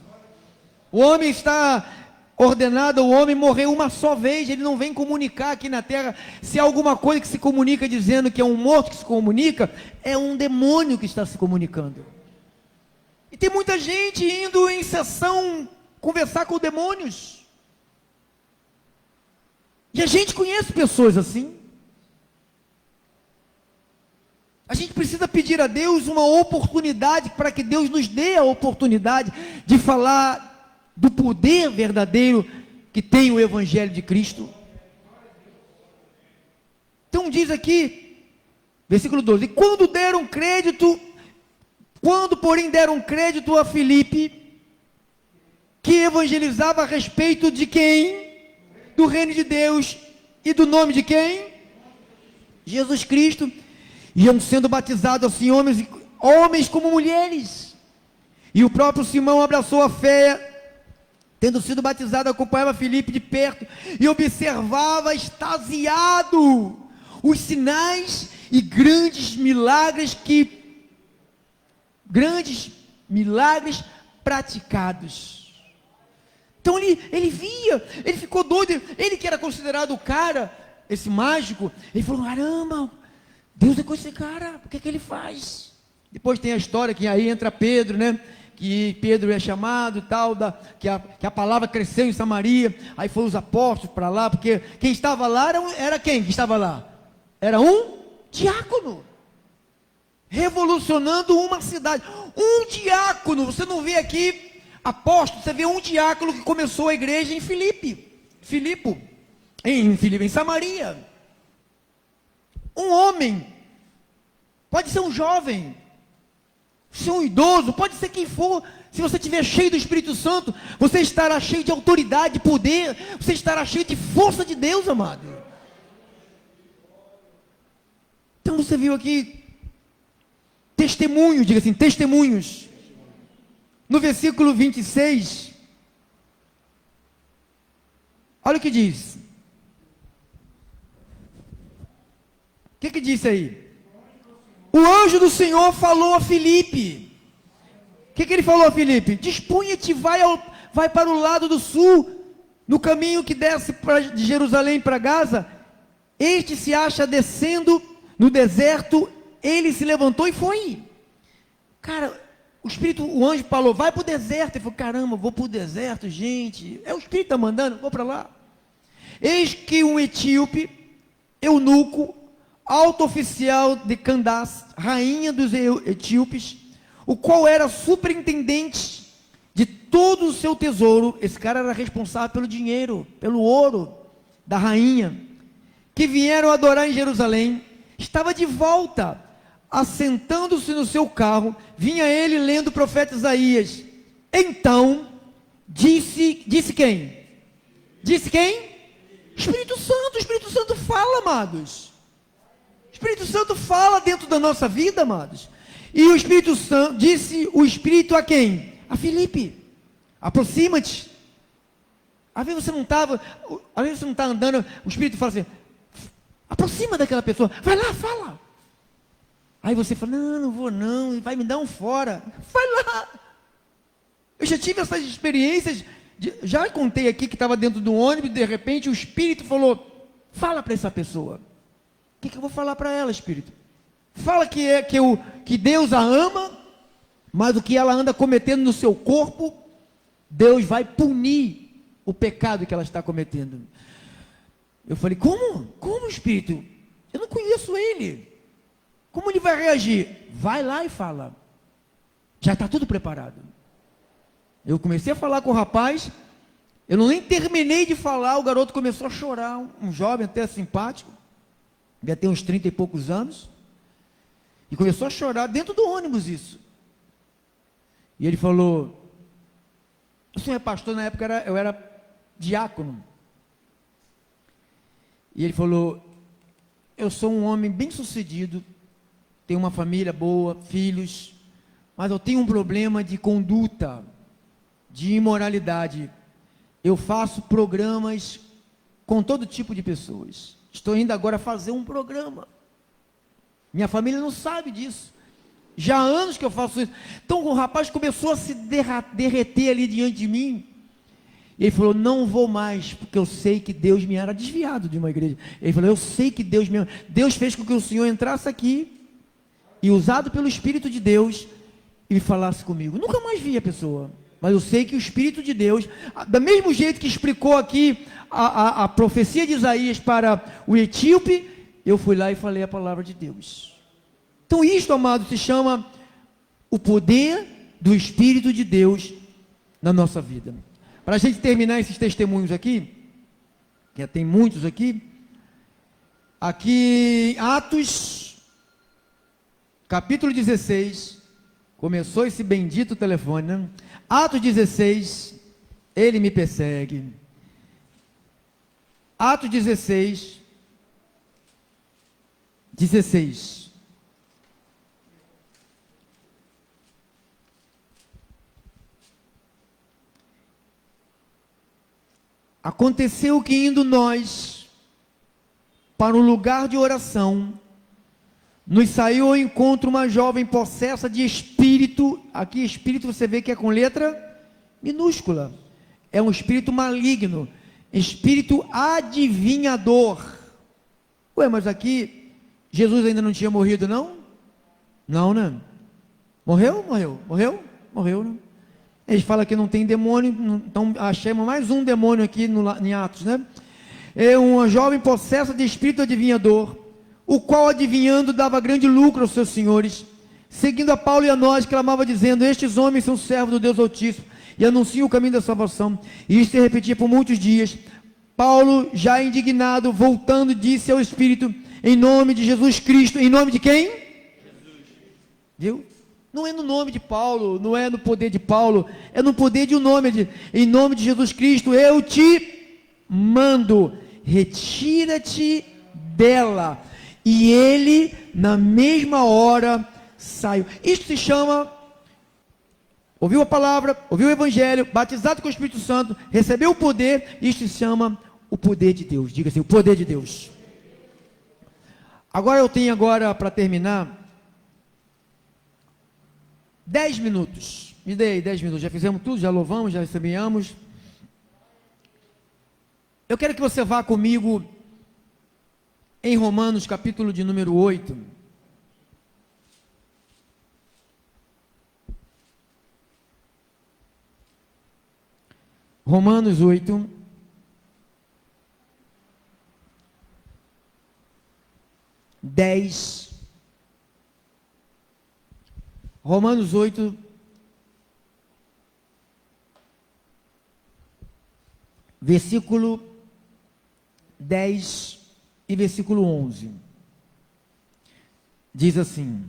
O homem está ordenado, o homem morreu uma só vez, ele não vem comunicar aqui na terra. Se há alguma coisa que se comunica dizendo que é um morto que se comunica, é um demônio que está se comunicando. E tem muita gente indo em sessão conversar com demônios. E a gente conhece pessoas assim. A gente precisa pedir a Deus uma oportunidade, para que Deus nos dê a oportunidade de falar do poder verdadeiro que tem o Evangelho de Cristo. Então diz aqui, versículo 12, e quando porém deram crédito a Filipe, que evangelizava a respeito de quem? Do reino de Deus e do nome de quem? Jesus Cristo. Iam sendo batizados assim homens como mulheres. E o próprio Simão abraçou a fé, tendo sido batizado, acompanhava Filipe de perto e observava extasiado os sinais e grandes milagres praticados. Então ele via, ele ficou doido, ele que era considerado o cara, esse mágico, ele falou, caramba, Deus é com esse cara, o que é que ele faz? Depois tem a história que aí entra Pedro, né? Que Pedro é chamado e tal, que a palavra cresceu em Samaria, aí foram os apóstolos para lá, porque quem estava lá era quem que estava lá? Era um diácono, revolucionando uma cidade, um diácono. Você não vê aqui apóstolo, você vê um diácono que começou a igreja em em Samaria, um homem, pode ser um jovem, ser um idoso, pode ser quem for. Se você estiver cheio do Espírito Santo, você estará cheio de autoridade, de poder, você estará cheio de força de Deus, amado. Então você viu aqui testemunhos, diga assim, testemunhos. No versículo 26, Olha o que diz. O que disse aí? O anjo do Senhor falou a Filipe. O que ele falou a Filipe? Dispunha-te, vai para o lado do sul, no caminho que desce de Jerusalém para Gaza. Este se acha descendo no deserto. Ele se levantou e foi. Cara, o anjo falou, vai para o deserto. Ele falou, caramba, vou para o deserto, gente. É o Espírito está mandando, vou para lá. Eis que um etíope, eunuco, alto oficial de Candace, rainha dos etíopes, o qual era superintendente de todo o seu tesouro. Esse cara era responsável pelo dinheiro, pelo ouro da rainha, que vieram adorar em Jerusalém. Estava de volta, assentando-se no seu carro. Vinha ele lendo o profeta Isaías. Então disse quem? Disse quem? Espírito Santo. O Espírito Santo fala, amados. O Espírito Santo fala dentro da nossa vida, amados. E o Espírito Santo, disse o Espírito a quem? A Filipe. Aproxima-te. Às vezes você não está andando, o Espírito fala assim, aproxima daquela pessoa, vai lá, fala. Aí você fala, não vou não, ele vai me dar um fora. Vai lá. Eu já tive essas experiências, já contei aqui que estava dentro do ônibus, de repente o Espírito falou, fala para essa pessoa. O que eu vou falar para ela, Espírito? Fala que Deus a ama, mas o que ela anda cometendo no seu corpo, Deus vai punir o pecado que ela está cometendo. Eu falei, como Espírito? Eu não conheço ele. Como ele vai reagir? Vai lá e fala. Já está tudo preparado. Eu comecei a falar com o rapaz, eu nem terminei de falar, o garoto começou a chorar, um jovem até simpático, devia ter uns 30 e poucos anos, e começou a chorar dentro do ônibus isso. E ele falou, o senhor é pastor? Na época eu era diácono. E ele falou, eu sou um homem bem sucedido, tenho uma família boa, filhos, mas eu tenho um problema de conduta, de imoralidade. Eu faço programas com todo tipo de pessoas. Estou indo agora fazer um programa. Minha família não sabe disso. Já há anos que eu faço isso. Então o rapaz começou a se derreter ali diante de mim. E ele falou, não vou mais, porque eu sei que Deus me era desviado de uma igreja. Ele falou, eu sei que Deus fez com que o Senhor entrasse aqui, e usado pelo Espírito de Deus, e falasse comigo. Nunca mais vi a pessoa, mas eu sei que o Espírito de Deus, do mesmo jeito que explicou aqui a profecia de Isaías para o etíope, eu fui lá e falei a palavra de Deus. Então isto, amado, se chama o poder do Espírito de Deus na nossa vida. Para a gente terminar esses testemunhos aqui, que já tem muitos aqui Atos, capítulo 16, começou esse bendito telefone, né? Atos 16, ele me persegue. Atos 16, aconteceu que indo nós para um lugar de oração, nos saiu ao encontro uma jovem possessa de espírito. Aqui espírito você vê que é com letra minúscula, é um espírito maligno, espírito adivinhador. Ué, mas aqui Jesus ainda não tinha morrido, não? Não, né? Morreu, né? Eles falam que não tem demônio, então achamos mais um demônio aqui em Atos, né? É uma jovem possessa de espírito adivinhador, o qual adivinhando dava grande lucro aos seus senhores. Seguindo a Paulo e a nós, clamava dizendo: estes homens são servos do Deus Altíssimo e anunciam o caminho da salvação. E isso se repetia por muitos dias. Paulo, já indignado, voltando, disse ao Espírito: em nome de Jesus Cristo. Em nome de quem? Jesus. Viu? Não é no nome de Paulo, não é no poder de Paulo, é no poder de um nome. Em nome de Jesus Cristo, eu te mando, retira-te dela. E ele, na mesma hora, saiu. Isto se chama, ouviu a palavra, ouviu o Evangelho, batizado com o Espírito Santo, recebeu o poder. Isto se chama o poder de Deus. Diga assim, o poder de Deus. Agora eu tenho para terminar, 10 minutos. Me dê aí 10 minutos. Já fizemos tudo, já louvamos, já recebemos. Eu quero que você vá comigo em Romanos, capítulo de número 8. Romanos 8. Romanos 8, versículo 10 e versículo 11. Diz assim,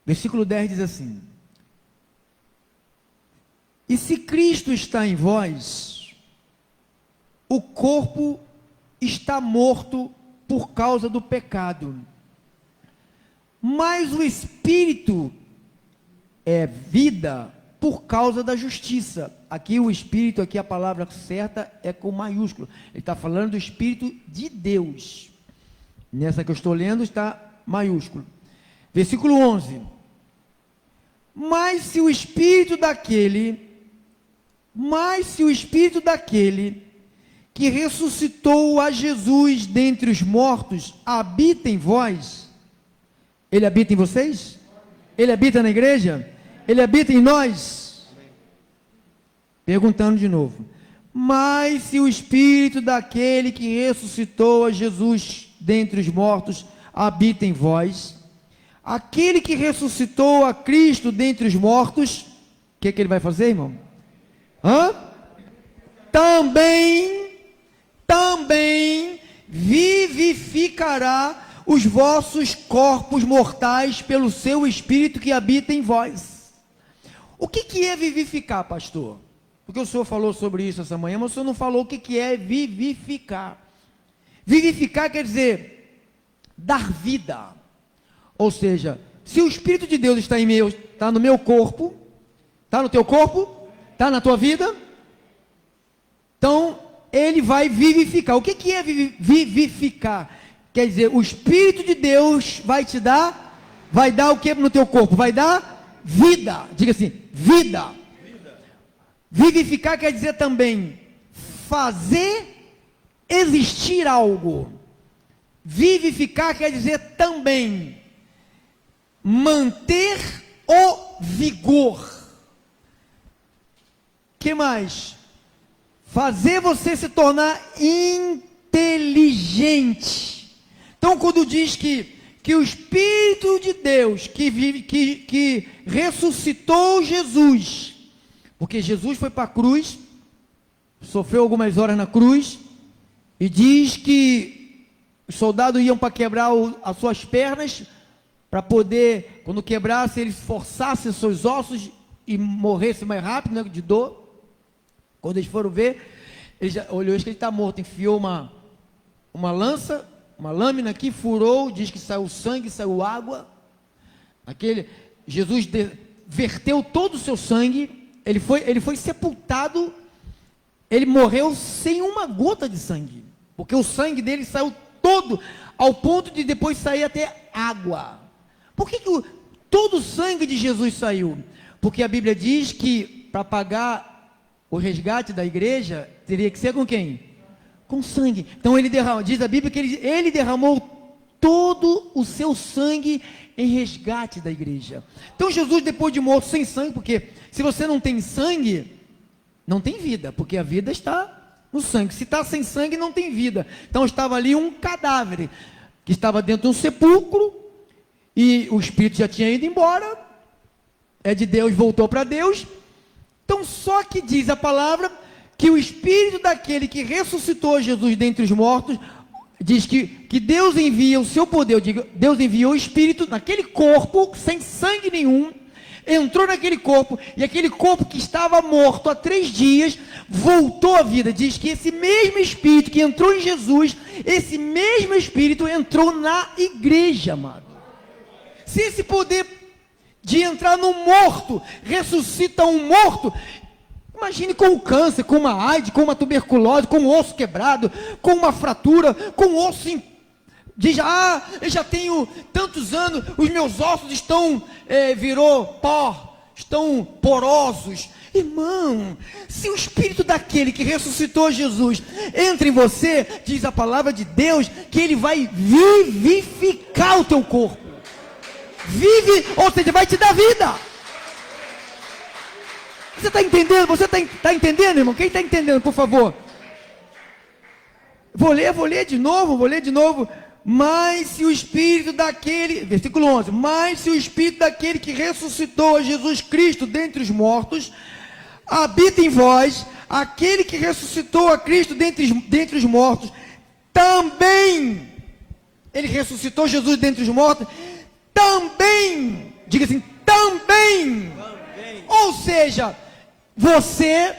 versículo 10 diz assim: e se Cristo está em vós, o corpo está morto por causa do pecado, mas o Espírito é vida por causa da justiça. Aqui o Espírito, aqui a palavra certa é com maiúsculo. Ele está falando do Espírito de Deus. Nessa que eu estou lendo está maiúsculo. Versículo 11. Mas se o Espírito daquele que ressuscitou a Jesus dentre os mortos habita em vós, ele habita em vocês? Ele habita na igreja? Ele habita em nós? Perguntando de novo. Mas se o Espírito daquele que ressuscitou a Jesus dentre os mortos habita em vós, aquele que ressuscitou a Cristo dentre os mortos, o que ele vai fazer, irmão? Também vivificará os vossos corpos mortais pelo seu Espírito que habita em vós. O que é vivificar, pastor? Porque o senhor falou sobre isso essa manhã, mas o senhor não falou o que é vivificar. Vivificar quer dizer dar vida. Ou seja, se o Espírito de Deus está no meu corpo, está no teu corpo, está na tua vida, então ele vai vivificar. O que é vivificar? Quer dizer, o Espírito de Deus vai dar o que no teu corpo? Vai dar vida. Diga assim, vida. Vivificar quer dizer também fazer existir algo. Vivificar quer dizer também manter o vigor. Que mais? Fazer você se tornar inteligente. Então, quando diz que o Espírito de Deus que ressuscitou Jesus, porque Jesus foi para a cruz, sofreu algumas horas na cruz, e diz que os soldados iam para quebrar as suas pernas, para poder, quando quebrasse, eles forçassem os seus ossos e morressem mais rápido, né, de dor. Quando eles foram ver, ele já olhou, que ele está morto, enfiou uma lança, uma lâmina aqui, furou, diz que saiu sangue, saiu água. Jesus verteu todo o seu sangue, ele foi sepultado, ele morreu sem uma gota de sangue, porque o sangue dele saiu todo, ao ponto de depois sair até água. Por que todo o sangue de Jesus saiu? Porque a Bíblia diz que para pagar o resgate da igreja, teria que ser com quem? Com sangue. Então diz a Bíblia que ele derramou todo o seu sangue em resgate da igreja. Então Jesus, depois de morto sem sangue, porque se você não tem sangue, não tem vida, porque a vida está no sangue. Se está sem sangue, não tem vida. Então estava ali um cadáver, que estava dentro de um sepulcro, e o espírito já tinha ido embora, é de Deus, voltou para Deus. Então só que diz a palavra que o Espírito daquele que ressuscitou Jesus dentre os mortos, diz que Deus envia o seu poder, Deus enviou o Espírito naquele corpo, sem sangue nenhum, entrou naquele corpo, e aquele corpo que estava morto há 3 dias, voltou à vida. Diz que esse mesmo Espírito que entrou em Jesus, esse mesmo Espírito entrou na igreja, amado. Se esse poder de entrar no morto ressuscita um morto, Imagine com o câncer, com uma AIDS, com uma tuberculose, com um osso quebrado, com uma fratura, com um osso diz, eu já tenho tantos anos, os meus ossos virou pó, estão porosos. Irmão, se o Espírito daquele que ressuscitou Jesus entra em você, diz a palavra de Deus, que ele vai vivificar o teu corpo. Ou seja, vai te dar vida. Você está entendendo? Você está entendendo, irmão? Quem está entendendo, por favor? Vou ler de novo. Mas se o Espírito daquele, versículo 11, mas se o Espírito daquele que ressuscitou a Jesus Cristo dentre os mortos, habita em vós, aquele que ressuscitou a Cristo dentre os mortos, também, ele ressuscitou Jesus dentre os mortos, também, diga assim, também. Ou seja, você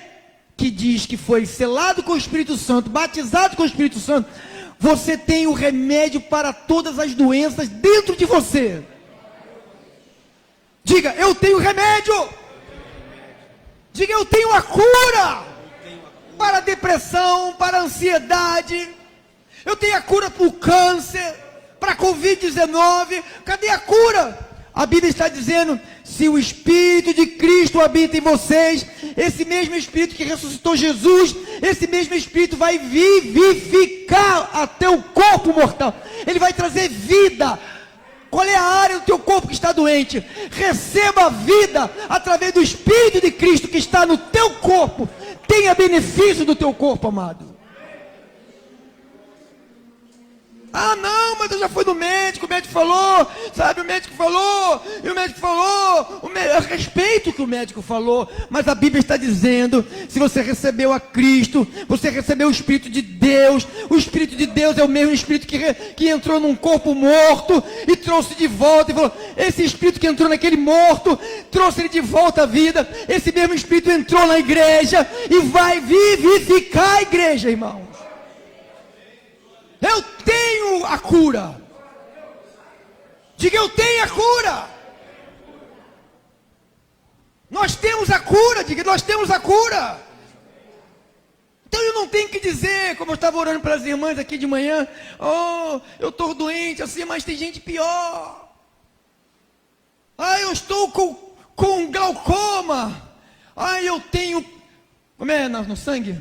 que diz que foi selado com o Espírito Santo, batizado com o Espírito Santo, você tem o remédio para todas as doenças dentro de você. Diga, eu tenho remédio. Diga, eu tenho a cura para a depressão, para a ansiedade. Eu tenho a cura para o câncer, para a Covid-19. Cadê a cura? A Bíblia está dizendo, se o Espírito de Cristo habita em vocês, esse mesmo Espírito que ressuscitou Jesus, esse mesmo Espírito vai vivificar até o corpo mortal. Ele vai trazer vida. Qual é a área do teu corpo que está doente? Receba a vida através do Espírito de Cristo que está no teu corpo. Tenha benefício do teu corpo, amado. Não, mas eu já fui no médico, o médico falou, sabe, eu respeito o que o médico falou, mas a Bíblia está dizendo, se você recebeu a Cristo, você recebeu o Espírito de Deus, o Espírito de Deus é o mesmo Espírito que entrou num corpo morto, e trouxe de volta, e falou, esse Espírito que entrou naquele morto, trouxe ele de volta à vida, esse mesmo Espírito entrou na igreja, e vai vivificar a igreja, irmão. Eu tenho a cura. Diga, eu tenho a cura. Nós temos a cura. Diga, nós temos a cura. Então eu não tenho que dizer, como eu estava orando para as irmãs aqui de manhã, eu estou doente assim, mas tem gente pior. Eu estou com glaucoma. Eu tenho, como é no sangue?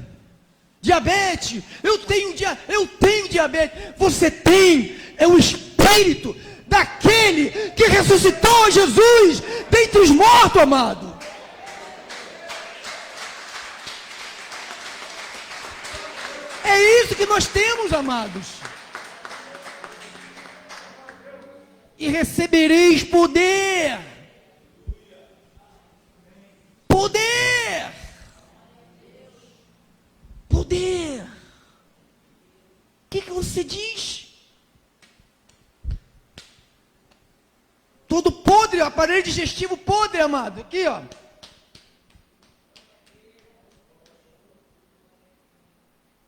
Diabetes, eu tenho diabetes. Você tem, é o Espírito daquele que ressuscitou Jesus dentre os mortos, amado. É isso que nós temos, amados. E recebereis poder. Poder. O que você diz? Todo podre, aparelho digestivo podre, amado. Aqui, ó.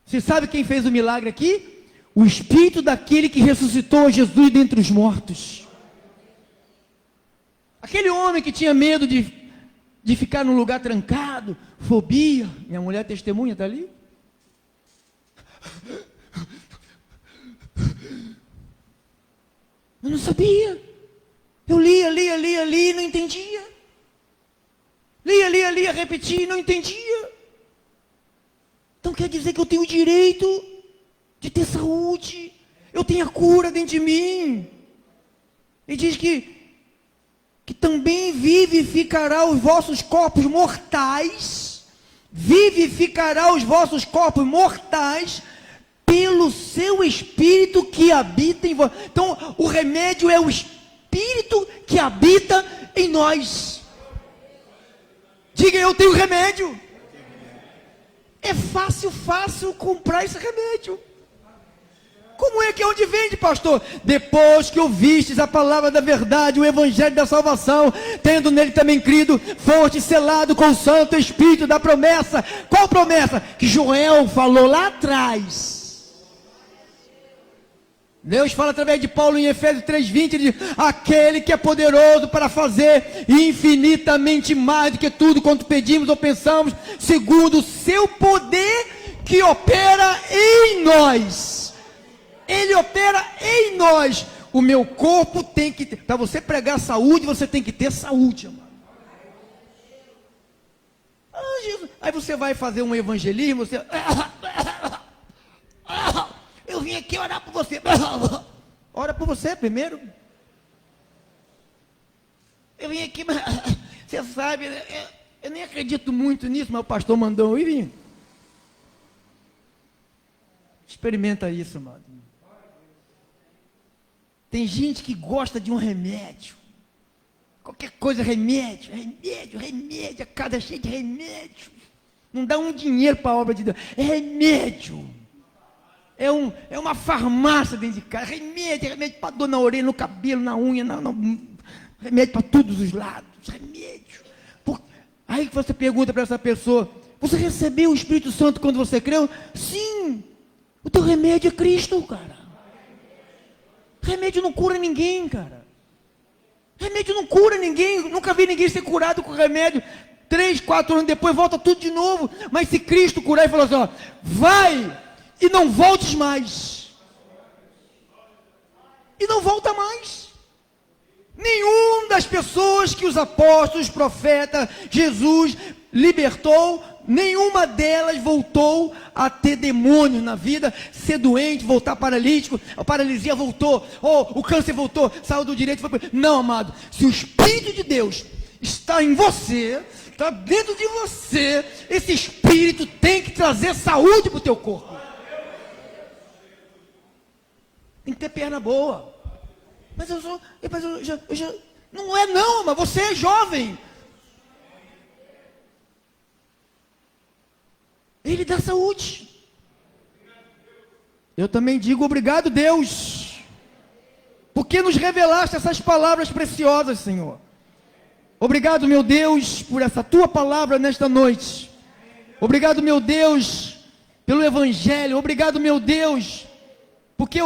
Você sabe quem fez o milagre aqui? O Espírito daquele que ressuscitou Jesus dentre os mortos. Aquele homem que tinha medo de ficar num lugar trancado, fobia. Minha mulher testemunha, está ali? Eu não sabia. Eu lia, não entendia. Lia, repetia, não entendia. Então quer dizer que eu tenho o direito de ter saúde. Eu tenho a cura dentro de mim. E diz que também vivificará os vossos corpos mortais. Vivificará os vossos corpos mortais pelo seu Espírito que habita em vós. Então, o remédio é o Espírito que habita em nós. Diga, eu tenho remédio. É fácil comprar esse remédio. Como é que é onde vende, pastor? Depois que ouvistes a palavra da verdade, o evangelho da salvação, tendo nele também crido, foste selado com o Santo Espírito da promessa. Qual promessa? Que Joel falou lá atrás. Deus fala através de Paulo em Efésios 3:20, ele diz: aquele que é poderoso para fazer infinitamente mais do que tudo quanto pedimos ou pensamos, segundo o seu poder que opera em nós. Ele opera em nós. O meu corpo tem que ter, para você pregar saúde, você tem que ter saúde, amado. Aí você vai fazer um evangelismo, você... Eu vim aqui orar por você. Ora por você primeiro. Eu vim aqui, mas você sabe, eu nem acredito muito nisso, mas o pastor mandou eu ir. Experimenta isso, amado. Tem gente que gosta de um remédio. Qualquer coisa, remédio, a casa cheia de remédio. Não dá um dinheiro para a obra de Deus. É remédio. É uma farmácia dentro de casa. Remédio para dor na orelha, no cabelo, na unha, remédio para todos os lados. Remédio. Aí você pergunta para essa pessoa: você recebeu o Espírito Santo quando você creu? Sim. O teu remédio é Cristo, cara. Remédio não cura ninguém, cara. Remédio não cura ninguém. Nunca vi ninguém ser curado com remédio. 3, 4 anos depois volta tudo de novo. Mas se Cristo curar e falar assim: ó, vai e não voltes mais. E não volta mais. Nenhum das pessoas que os apóstolos, profetas, Jesus libertou, nenhuma delas voltou a ter demônios na vida, ser doente, voltar paralítico, a paralisia voltou, o câncer voltou, saiu do direito, foi... Não, amado, se o Espírito de Deus está em você, está dentro de você, esse Espírito tem que trazer saúde para o teu corpo. Tem que ter perna boa. Mas eu já... Não é não, mas você é jovem. Ele dá saúde. Eu também digo obrigado, Deus, porque nos revelaste essas palavras preciosas, Senhor. Obrigado, meu Deus, por essa tua palavra nesta noite. Obrigado, meu Deus, pelo Evangelho. Obrigado, meu Deus, porque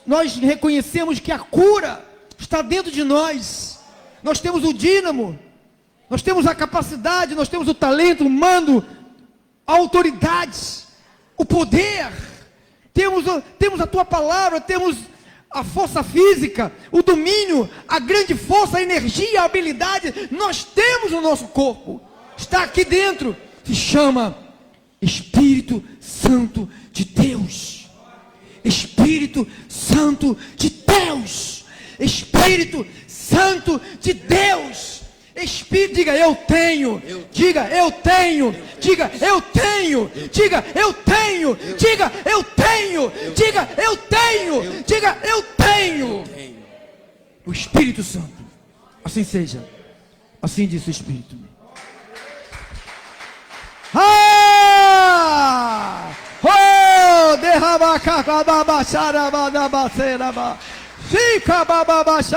nós reconhecemos que a cura está dentro de nós. Nós temos o dínamo, nós temos a capacidade, nós temos o talento, o mando, a autoridade, o poder. Temos a tua palavra, temos a força física, o domínio, a grande força, a energia, a habilidade. Nós temos no nosso corpo. Está aqui dentro. Se chama Espírito Santo de Deus. Espírito Santo de Deus. Espírito Santo de Deus. Espírito, diga eu tenho. Diga eu tenho. Diga eu tenho. Diga eu tenho. Diga eu tenho. Diga eu tenho. Diga eu tenho. O Espírito Santo. Assim seja. Assim disse o Espírito. Oh, derrama